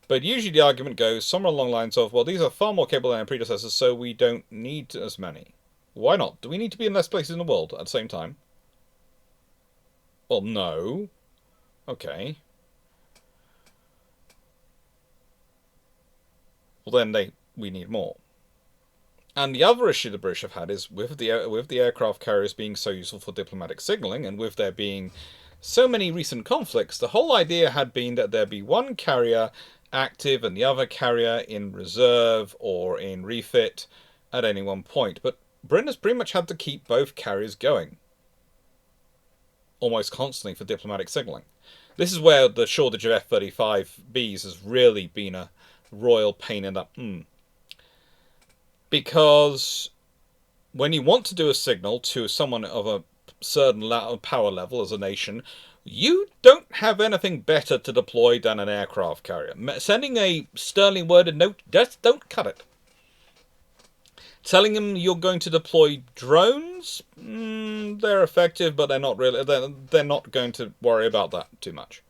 But usually the argument goes somewhere along the lines of, well, these are far more capable than their predecessors, so we don't need as many. Why not? Do we need to be in less places in the world at the same time? Well, no. Okay. Well, then we need more. And the other issue the British have had is with the aircraft carriers being so useful for diplomatic signalling, and with there being so many recent conflicts, the whole idea had been that there'd be one carrier active and the other carrier in reserve or in refit at any one point. But Britain has pretty much had to keep both carriers going almost constantly for diplomatic signalling. This is where the shortage of F-35Bs has really been a royal pain in the... Because when you want to do a signal to someone of a certain power level as a nation, you don't have anything better to deploy than an aircraft carrier. Sending a sternly worded note, just don't cut it. Telling them you're going to deploy drones, they're effective, but they're not really. They're not going to worry about that too much.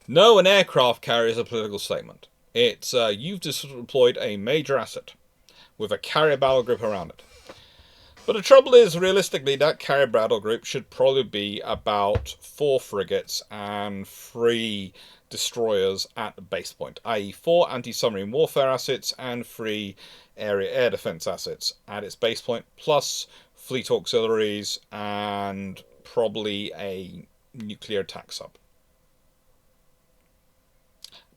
No, an aircraft carrier is a political statement. It's you've deployed a major asset with a carrier battle group around it. But the trouble is, realistically, that carrier battle group should probably be about 4 frigates and 3 destroyers at the base point, i.e. 4 anti-submarine warfare assets and 3 area air defense assets at its base point, plus fleet auxiliaries and probably a nuclear attack sub.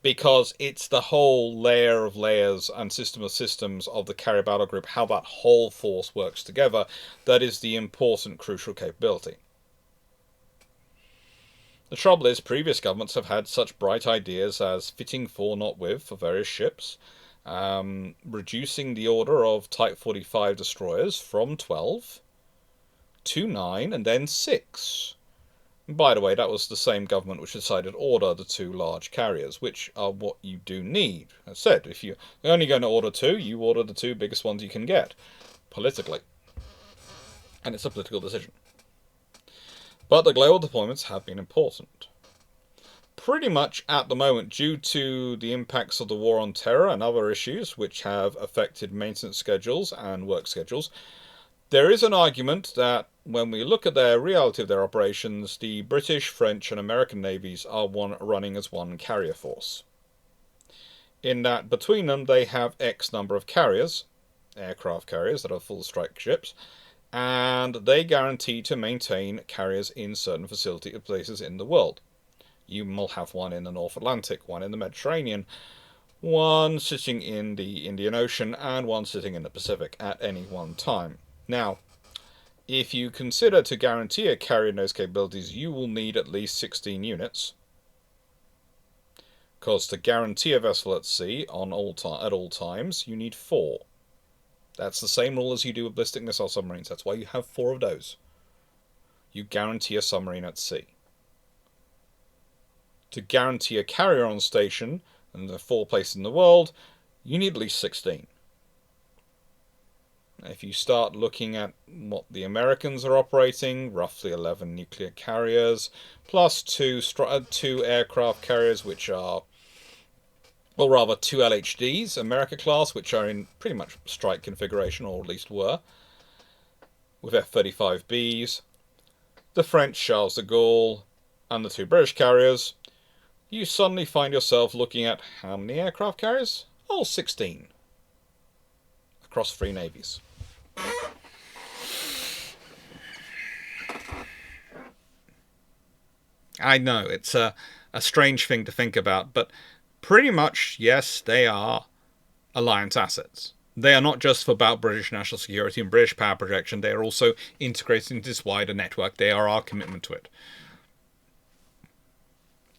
Because it's the whole layer of layers and system of systems of the carrier battle group, how that whole force works together, that is the important, crucial capability. The trouble is, previous governments have had such bright ideas as fitting 4 not with for various ships, reducing the order of Type 45 destroyers from 12 to 9 and then 6. And by the way, that was the same government which decided to order the 2 large carriers, which are what you do need. As I said, if you're only going to order 2, you order the 2 biggest ones you can get, politically. And it's a political decision. But the global deployments have been important. Pretty much at the moment, due to the impacts of the war on terror and other issues which have affected maintenance schedules and work schedules, there is an argument that when we look at the reality of their operations, the British, French and American navies are running as one carrier force. In that between them they have X number of carriers, aircraft carriers that are full strike ships, and they guarantee to maintain carriers in certain places in the world. You will have one in the North Atlantic, one in the Mediterranean, one sitting in the Indian Ocean, and one sitting in the Pacific at any one time. Now, if you consider to guarantee a carrier in those capabilities, you will need at least 16 units. Because to guarantee a vessel at sea at all times, you need 4. That's the same rule as you do with ballistic missile submarines. That's why you have 4 of those. You guarantee a submarine at sea. To guarantee a carrier on station, and there are 4 places in the world, you need at least 16. If you start looking at what the Americans are operating, roughly 11 nuclear carriers, plus 2 aircraft carriers, which are, or rather 2 LHDs, America class, which are in pretty much strike configuration, or at least were, with F-35Bs, the French Charles de Gaulle, and the 2 British carriers, you suddenly find yourself looking at how many aircraft carriers? Oh, 16. Across 3 navies. I know, it's a strange thing to think about, but pretty much, yes, they are alliance assets. They are not just about British national security and British power projection, they are also integrated into this wider network. They are our commitment to it.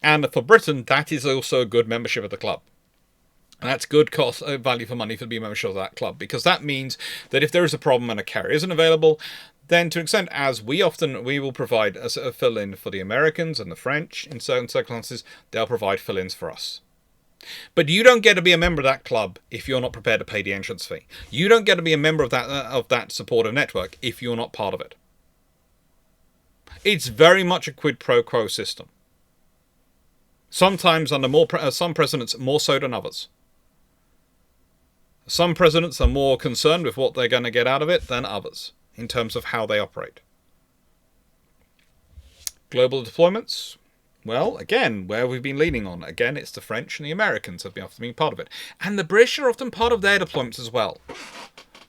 And for Britain, that is also a good membership of the club. And that's good cost value for money for the membership of that club, because that means that if there is a problem and a carrier isn't available, then to an extent, as we will provide a fill-in for the Americans and the French in certain circumstances, they'll provide fill-ins for us. But you don't get to be a member of that club if you're not prepared to pay the entrance fee. You don't get to be a member of that supportive network if you're not part of it. It's very much a quid pro quo system. Sometimes under some presidents more so than others. Some presidents are more concerned with what they're going to get out of it than others, in terms of how they operate. Global deployments, well, again, where we've been leaning on. Again, it's the French and the Americans have been often been part of it. And the British are often part of their deployments as well.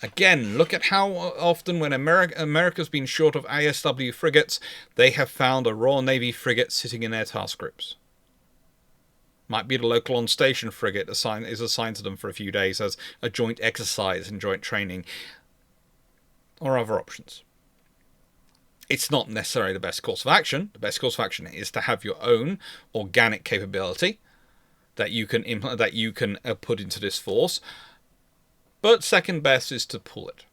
Again, look at how often when America's been short of ASW frigates, they have found a Royal Navy frigate sitting in their task groups. Might be the local on-station frigate is assigned to them for a few days as a joint exercise and joint training, or other options. It's not necessarily the best course of action. The best course of action is to have your own organic capability that you can put into this force, but second best is to pull it.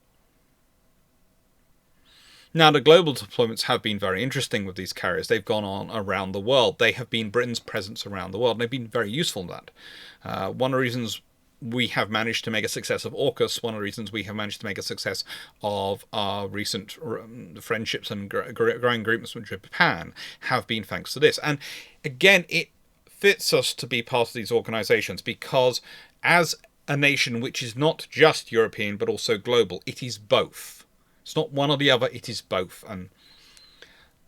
Now, the global deployments have been very interesting with these carriers. They've gone on around the world. They have been Britain's presence around the world, and they've been very useful in that. One of the reasons we have managed to make a success of AUKUS, one of the reasons we have managed to make a success of our recent friendships and growing agreements with Japan have been thanks to this. And again, it fits us to be part of these organizations because as a nation which is not just European but also global, it is both. It's not one or the other, it is both. And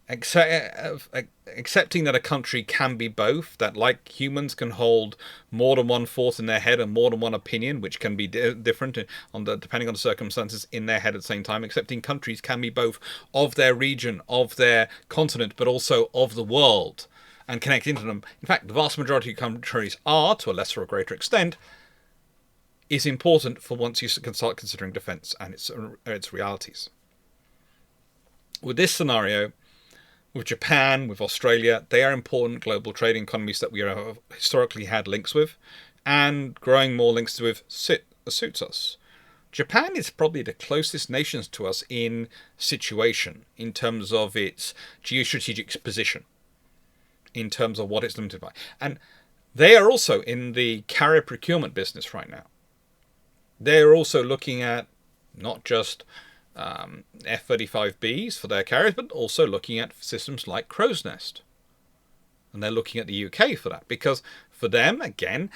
accepting that a country can be both, that like humans can hold more than one thought in their head and more than one opinion, which can be different depending on the circumstances in their head at the same time, accepting countries can be both of their region, of their continent, but also of the world, and connecting to them. In fact, the vast majority of countries are, to a lesser or greater extent, is important for once you can start considering defense and its realities. With this scenario, with Japan, with Australia, they are important global trading economies that we have historically had links with, and growing more links with suits us. Japan is probably the closest nations to us in situation, in terms of its geostrategic position, in terms of what it's limited by. And they are also in the carrier procurement business right now. They are also looking at not just F-35Bs for their carriers, but also looking at systems like Crow's Nest. And they're looking at the UK for that, because for them, again,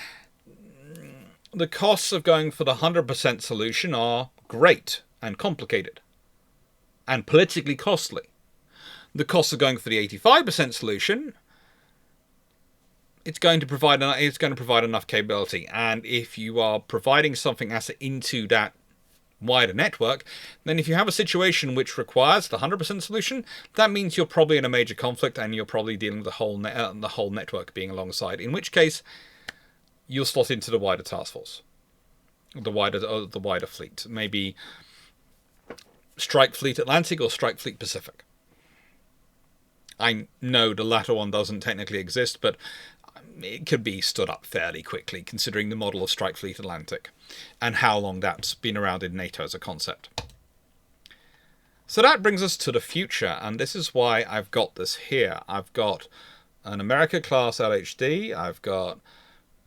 the costs of going for the 100% solution are great and complicated and politically costly. The costs of going for the 85% solution, it's going to provide enough capability. And if you are providing something as into that wider network, then if you have a situation which requires the 100% solution, that means you're probably in a major conflict and you're probably dealing with the whole network being alongside, in which case you'll slot into the wider task force, the wider fleet, maybe Strike Fleet Atlantic or Strike Fleet Pacific. I know the latter one doesn't technically exist, but it could be stood up fairly quickly, considering the model of Strike Fleet Atlantic and how long that's been around in NATO as a concept. So that brings us to the future, and this is why I've got this here. I've got an America-class LHD, I've got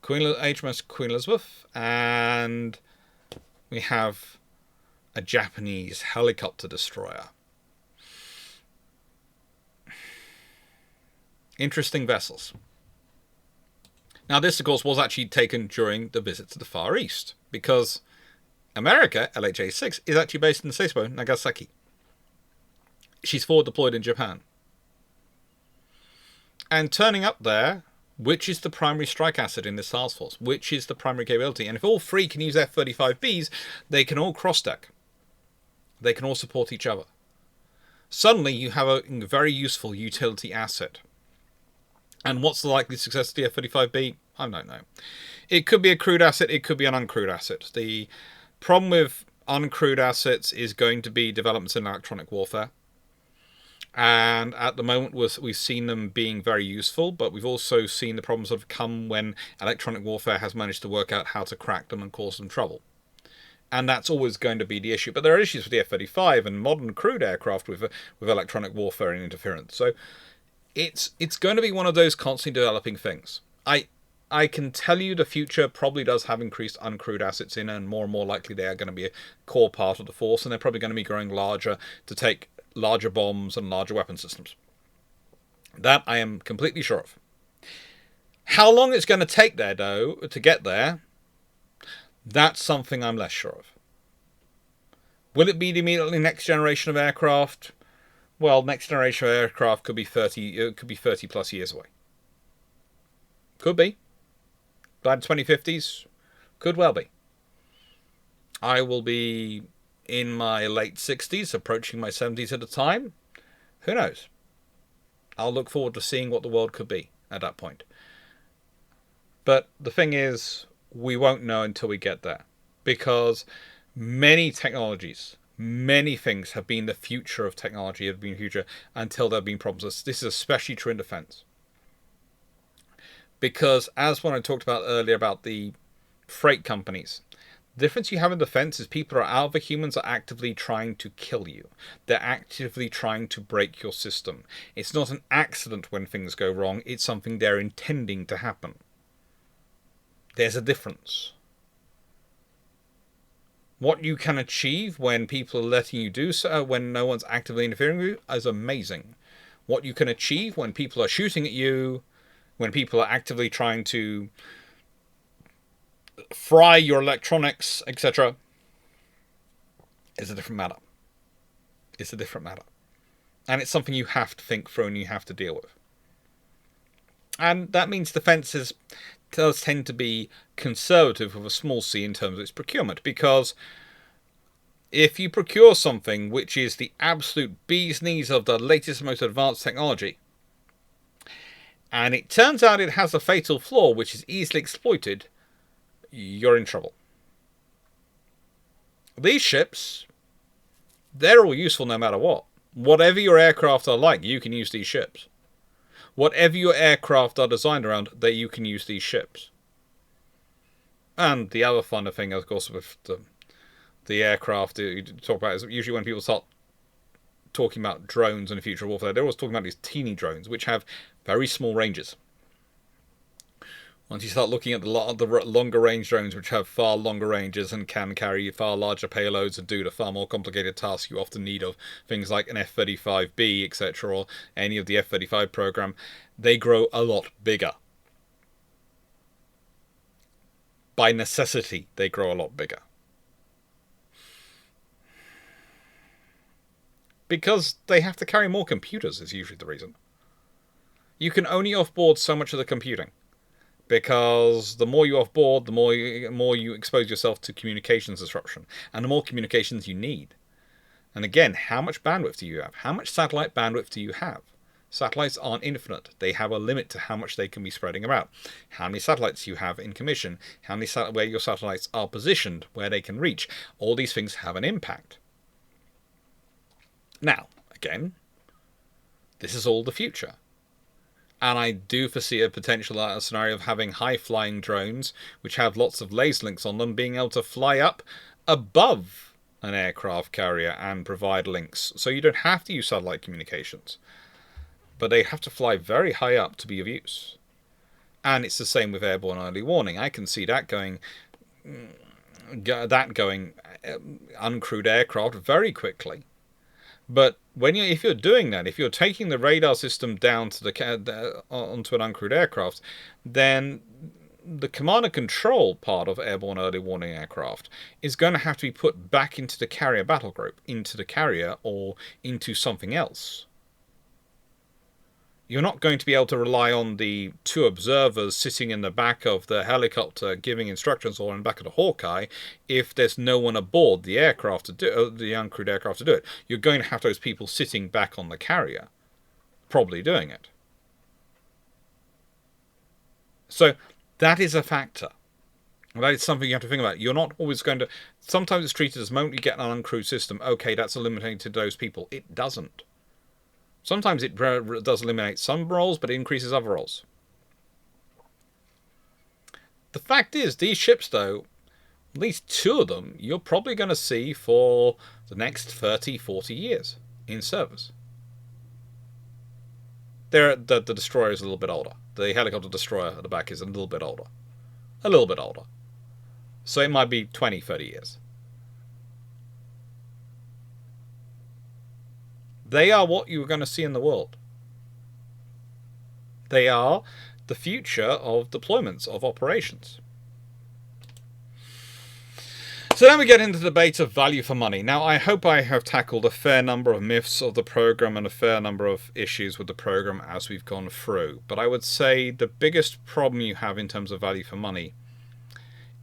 HMS Queen Elizabeth, and we have a Japanese helicopter destroyer. Interesting vessels. Now, this, of course, was actually taken during the visit to the Far East, because America, LHA-6, is actually based in Sasebo, Nagasaki. She's forward deployed in Japan. And turning up there, which is the primary strike asset in this task force? Which is the primary capability? And if all three can use F-35Bs, they can all cross-deck. They can all support each other. Suddenly, you have a very useful utility asset. And what's the likely success of the F-35B? I don't know. It could be a crewed asset, it could be an uncrewed asset. The problem with uncrewed assets is going to be developments in electronic warfare. And at the moment, we've seen them being very useful, but we've also seen the problems that have come when electronic warfare has managed to work out how to crack them and cause them trouble. And that's always going to be the issue. But there are issues with the F-35 and modern crewed aircraft with electronic warfare and interference. So it's going to be one of those constantly developing things. I can tell you the future probably does have increased uncrewed assets in, and more likely they are going to be a core part of the force, and they're probably going to be growing larger to take larger bombs and larger weapon systems. That I am completely sure of. How long it's going to take there, though, to get there, that's something I'm less sure of. Will it be the immediately next generation of aircraft? Well, next generation of aircraft could be 30 plus years away. Could be. By the 2050s, could well be. I will be in my late 60s, approaching my 70s at the time. Who knows? I'll look forward to seeing what the world could be at that point. But the thing is, we won't know until we get there. Because many technologies, many things have been the future of technology, have been the future until there have been problems. This is especially true in defense. Because as when I talked about earlier about the freight companies, the difference you have in defense is people are out there, humans are actively trying to kill you. They're actively trying to break your system. It's not an accident when things go wrong, it's something they're intending to happen. There's a difference. What you can achieve when people are letting you do so, when no one's actively interfering with you, is amazing. What you can achieve when people are shooting at you when people are actively trying to fry your electronics, etc., is a different matter. It's a different matter. And it's something you have to think through and you have to deal with. And that means defense does tend to be conservative with a small c in terms of its procurement, because if you procure something which is the absolute bee's knees of the latest, most advanced technology, and it turns out it has a fatal flaw which is easily exploited, you're in trouble. These ships, they're all useful no matter what. Whatever your aircraft are like, you can use these ships. Whatever your aircraft are designed around, that you can use these ships. And the other fun thing, of course, with the aircraft you talk about is usually when people start talking about drones and future warfare, they're always talking about these teeny drones, which have very small ranges. Once you start looking at the longer range drones, which have far longer ranges and can carry far larger payloads and do the far more complicated tasks you often need of things like an F-35B, etc., or any of the F-35 program, they grow a lot bigger. By necessity, they grow a lot bigger. Because they have to carry more computers is usually the reason. You can only offboard so much of the computing. Because the more you offboard, the more you expose yourself to communications disruption. And the more communications you need. And again, how much bandwidth do you have? How much satellite bandwidth do you have? Satellites aren't infinite. They have a limit to how much they can be spreading about. How many satellites you have in commission. How many where your satellites are positioned, where they can reach. All these things have an impact. Now, again, this is all the future. And I do foresee a potential scenario of having high-flying drones, which have lots of laser links on them, being able to fly up above an aircraft carrier and provide links. So you don't have to use satellite communications. But they have to fly very high up to be of use. And it's the same with airborne early warning. I can see that going uncrewed aircraft very quickly. But if you're doing that, if you're taking the radar system down to onto an uncrewed aircraft, then the command and control part of airborne early warning aircraft is going to have to be put back into the carrier battle group, into the carrier or into something else. You're not going to be able to rely on the two observers sitting in the back of the helicopter giving instructions or in the back of the Hawkeye if there's no one aboard the aircraft to do the uncrewed aircraft to do it. You're going to have those people sitting back on the carrier, probably doing it. So that is a factor. That is something you have to think about. You're not always going to... Sometimes it's treated as the moment you get an uncrewed system, okay, that's eliminated those people. It doesn't. Sometimes it does eliminate some roles, but it increases other roles. The fact is, these ships, though, at least two of them, you're probably going to see for the next 30, 40 years in service. The destroyer is a little bit older. The helicopter destroyer at the back is a little bit older. A little bit older. So it might be 20, 30 years. They are what you are going to see in the world. They are the future of deployments, of operations. So then we get into the debate of value for money. Now, I hope I have tackled a fair number of myths of the program and a fair number of issues with the program as we've gone through. But I would say the biggest problem you have in terms of value for money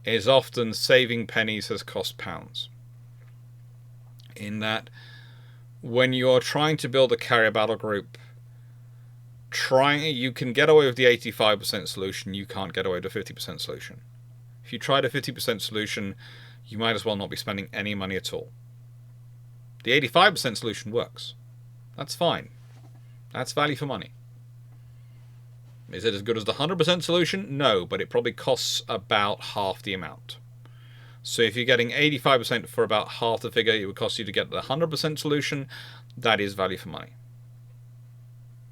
is often saving pennies has cost pounds. In that, when you're trying to build a carrier battle group, you can get away with the 85% solution, you can't get away with the 50% solution. If you try the 50% solution, you might as well not be spending any money at all. The 85% solution works. That's fine. That's value for money. Is it as good as the 100% solution? No, but it probably costs about half the amount. So if you're getting 85% for about half the figure it would cost you to get the 100% solution, that is value for money.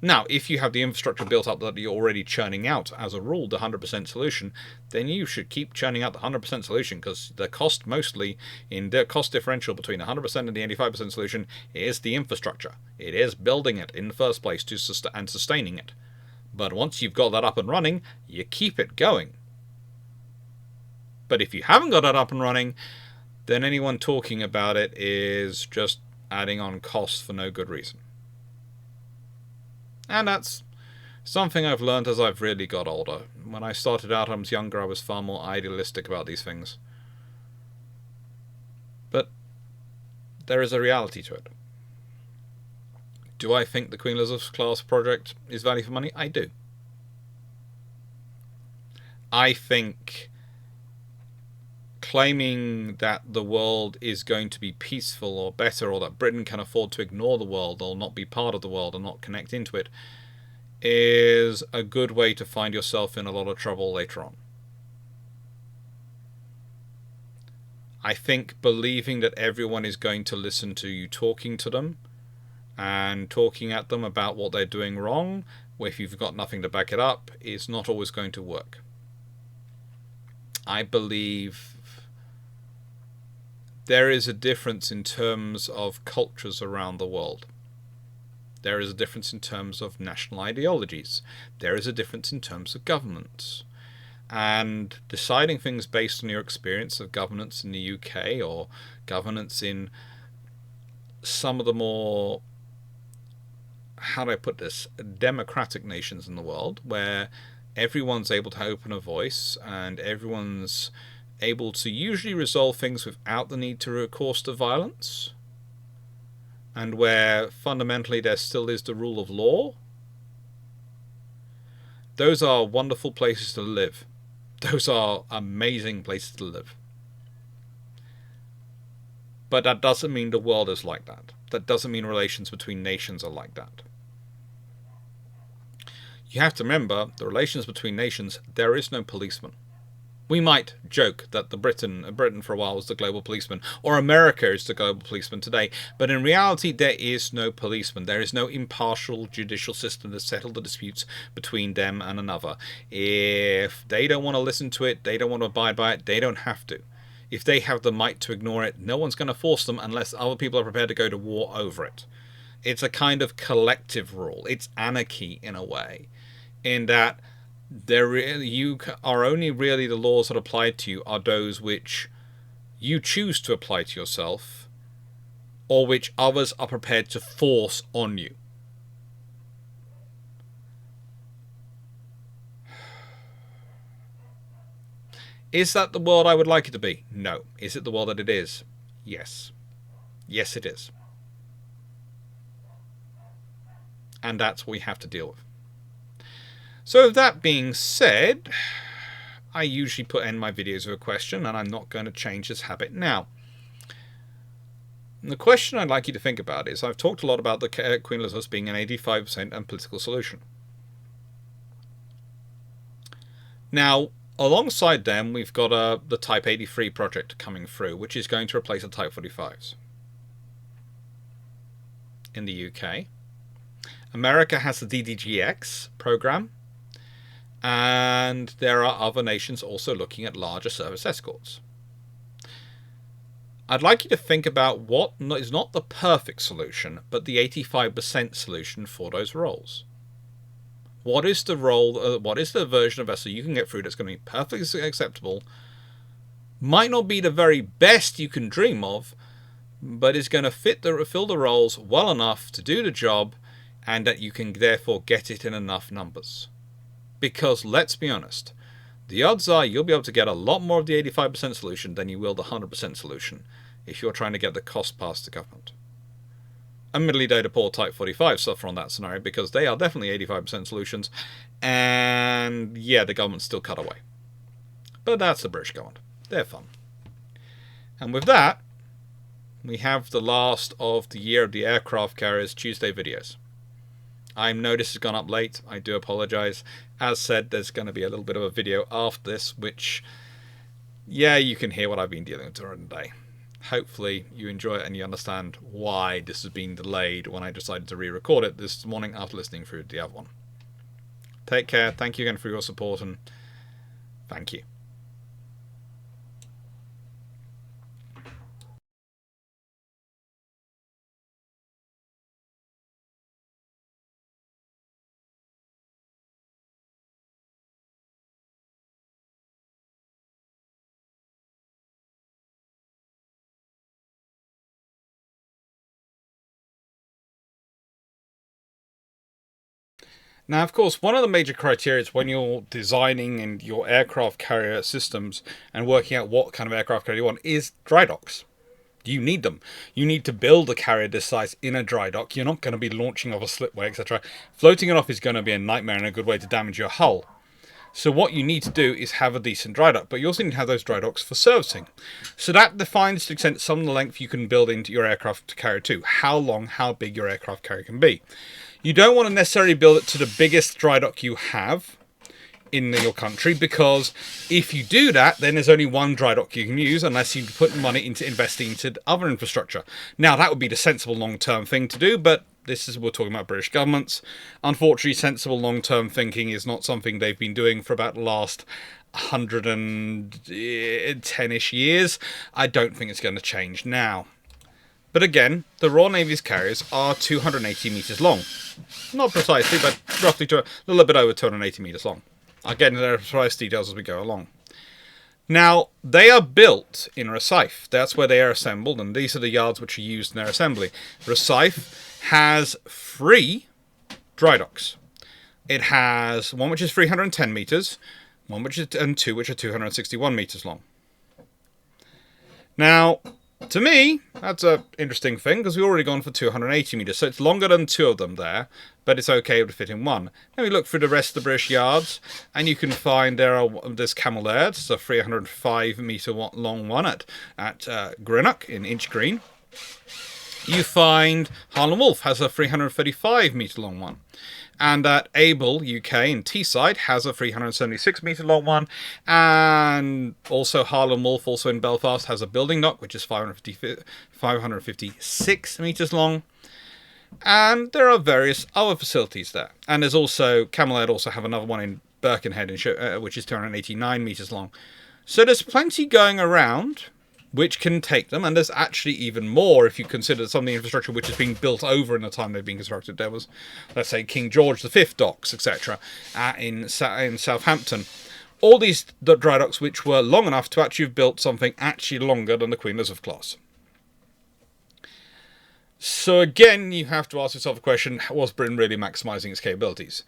Now, if you have the infrastructure built up that you're already churning out, as a rule, the 100% solution, then you should keep churning out the 100% solution, because the cost mostly, in the cost differential between 100% and the 85% solution, is the infrastructure. It is building it in the first place and sustaining it. But once you've got that up and running, you keep it going. But if you haven't got that up and running, then anyone talking about it is just adding on costs for no good reason. And that's something I've learned as I've really got older. When I started out, I was younger, I was far more idealistic about these things. But there is a reality to it. Do I think the Queen Elizabeth class project is value for money? I do. I think claiming that the world is going to be peaceful or better, or that Britain can afford to ignore the world or not be part of the world and not connect into it, is a good way to find yourself in a lot of trouble later on. I think believing that everyone is going to listen to you talking to them and talking at them about what they're doing wrong, if you've got nothing to back it up, is not always going to work. I believe there is a difference in terms of cultures around the world. There is a difference in terms of national ideologies. There is a difference in terms of governments. And deciding things based on your experience of governance in the UK or governance in some of the more, how do I put this, democratic nations in the world, where everyone's able to open a voice and everyone's able to usually resolve things without the need to recourse to violence, and where fundamentally there still is the rule of law, those are wonderful places to live. Those are amazing places to live. But that doesn't mean the world is like that. That doesn't mean relations between nations are like that. You have to remember, the relations between nations, there is no policeman. We might joke that Britain for a while was the global policeman, or America is the global policeman today, but in reality there is no policeman. There is no impartial judicial system to settle the disputes between them and another. If they don't want to listen to it, they don't want to abide by it, they don't have to. If they have the might to ignore it, no one's going to force them unless other people are prepared to go to war over it. It's a kind of collective rule. It's anarchy in a way, in that you are only really, the laws that apply to you are those which you choose to apply to yourself, or which others are prepared to force on you. Is that the world I would like it to be? No. Is it the world that it is? Yes. Yes, it is. And that's what we have to deal with. So that being said, I usually end my videos with a question, and I'm not going to change this habit now. And the question I'd like you to think about is, I've talked a lot about the Queen Elizabeth being an 85% and political solution. Now, alongside them, we've got the Type 83 project coming through, which is going to replace the Type 45s in the UK. America has the DDGX program, and there are other nations also looking at larger service escorts. I'd like you to think about what is not the perfect solution, but the 85% solution for those roles. What is the role, what is the version of vessel you can get through that's going to be perfectly acceptable, might not be the very best you can dream of, but is going to fill the roles well enough to do the job, and that you can therefore get it in enough numbers. Because let's be honest, the odds are you'll be able to get a lot more of the 85% solution than you will the 100% solution if you're trying to get the cost past the government. Admittedly, the poor Type 45 suffer on that scenario because they are definitely 85% solutions, and yeah, the government's still cut away. But that's the British government. They're fun. And with that, we have the last of the Year of the Aircraft Carriers Tuesday videos. I know this has gone up late. I do apologise. As said, there's going to be a little bit of a video after this, which, yeah, you can hear what I've been dealing with during the day. Hopefully you enjoy it and you understand why this has been delayed when I decided to re-record it this morning after listening through the other one. Take care. Thank you again for your support, and thank you. Now, of course, one of the major criteria is when you're designing and your aircraft carrier systems and working out what kind of aircraft carrier you want is dry docks. You need them. You need to build a carrier this size in a dry dock. You're not going to be launching off a slipway, etc. Floating it off is going to be a nightmare and a good way to damage your hull. So what you need to do is have a decent dry dock, but you also need to have those dry docks for servicing. So that defines to the extent some of the length you can build into your aircraft carrier too. How long, how big your aircraft carrier can be. You don't want to necessarily build it to the biggest dry dock you have in your country, because if you do that, then there's only one dry dock you can use unless you put money into investing into other infrastructure. Now, that would be the sensible long-term thing to do, but we're talking about British governments. Unfortunately, sensible long-term thinking is not something they've been doing for about the last 110-ish years. I don't think it's going to change now. But again, the Royal Navy's carriers are 280 metres long. Not precisely, but roughly a little bit over 280 metres long. I'll get into their precise details as we go along. Now, they are built in Rosyth. That's where they are assembled, and these are the yards which are used in their assembly. Rosyth has 3 dry docks. It has one which is 310 metres, and 2 which are 261 metres long. Now, to me, that's an interesting thing, because we've already gone for 280 metres, so it's longer than 2 of them there, but it's okay to fit in one. Then we look through the rest of the British yards, and you can find there's Camel Air, it's a 305 metre long one at Greenock in Inch Green. You find Harland Wolff has a 335 metre long one. And at Able, UK, in Teesside, has a 376 metre long one. And also Harland Wolff, also in Belfast, has a building dock, which is 556 metres long. And there are various other facilities there. And there's also, Camel Air also have another one in Birkenhead, which is 289 metres long. So there's plenty going around which can take them, and there's actually even more if you consider some of the infrastructure which is being built over in the time they've been constructed. There was, let's say, King George V docks, etc., in Southampton. All these dry docks which were long enough to actually have built something actually longer than the Queen Elizabeth class. So again, you have to ask yourself the question, was Britain really maximising its capabilities?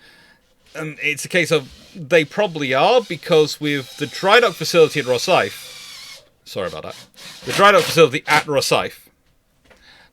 And it's a case of, they probably are, because with the dry dock facility at Rosyth, sorry about that. The dry dock facility at Rosyth,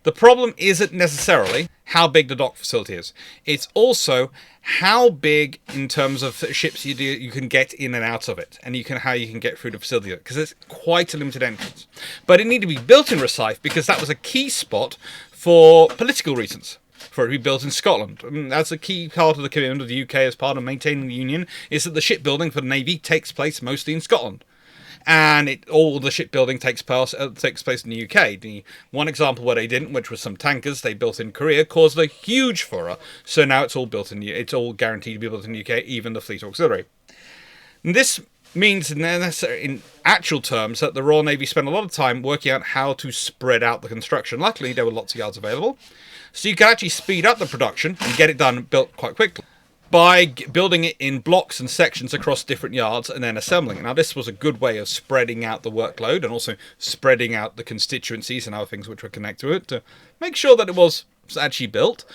the problem isn't necessarily how big the dock facility is. It's also how big in terms of ships you can get in and out of it, and how you can get through the facility, because it's quite a limited entrance. But it needed to be built in Rosyth because that was a key spot for political reasons. For it to be built in Scotland. And that's a key part of the commitment of the UK as part of maintaining the Union, is that the shipbuilding for the Navy takes place mostly in Scotland. And all the shipbuilding takes place in the UK. The one example where they didn't, which was some tankers they built in Korea, caused a huge furore. So now it's all all guaranteed to be built in the UK, even the Fleet Auxiliary. And this means, in actual terms, that the Royal Navy spent a lot of time working out how to spread out the construction. Luckily, there were lots of yards available, so you can actually speed up the production and get it built quite quickly by building it in blocks and sections across different yards and then assembling it. Now, this was a good way of spreading out the workload and also spreading out the constituencies and other things which were connected to it to make sure that it was actually built.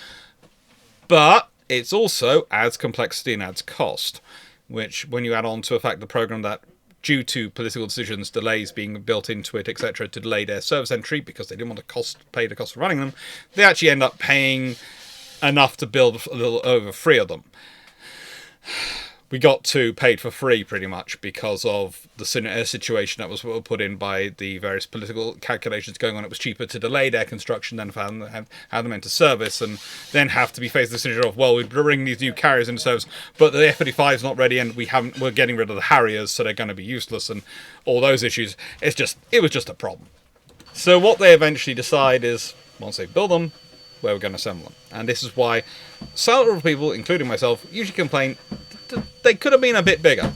But it's also adds complexity and adds cost, which, when you add on to the fact the programme that, due to political decisions, delays being built into it, etc., to delay their service entry because they didn't want to pay the cost of running them, they actually end up paying enough to build a little over 3 of them. We got 2 paid for free, pretty much, because of the situation that was put in by the various political calculations going on. It was cheaper to delay their construction than have them into service, and then have to be faced with the decision of, well, we bring these new carriers into service, but the F-35 is not ready, and we're getting rid of the Harriers, so they're going to be useless, and all those issues. It was just a problem. So what they eventually decide is, once they build them, where we're going to assemble them. And this is why several people, including myself, usually complain they could have been a bit bigger.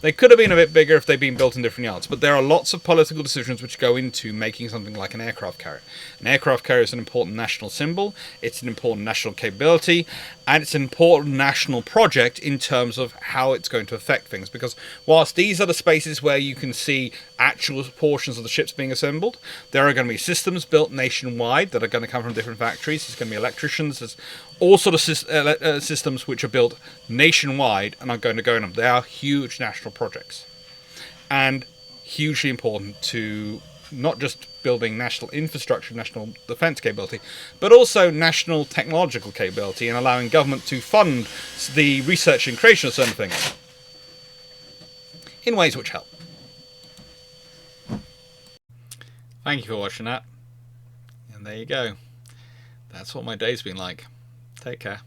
They could have been a bit bigger if they'd been built in different yards. But there are lots of political decisions which go into making something like an aircraft carrier. An aircraft carrier is an important national symbol, it's an important national capability, and it's an important national project in terms of how it's going to affect things. Because whilst these are the spaces where you can see actual portions of the ships being assembled, there are going to be systems built nationwide that are going to come from different factories. There's going to be electricians, there's all sort of systems which are built nationwide and are going to go in them. They are huge national projects and hugely important to not just building national infrastructure, national defence capability, but also national technological capability and allowing government to fund the research and creation of certain things in ways which help. Thank you for watching that. And there you go. That's what my day's been like. Take care.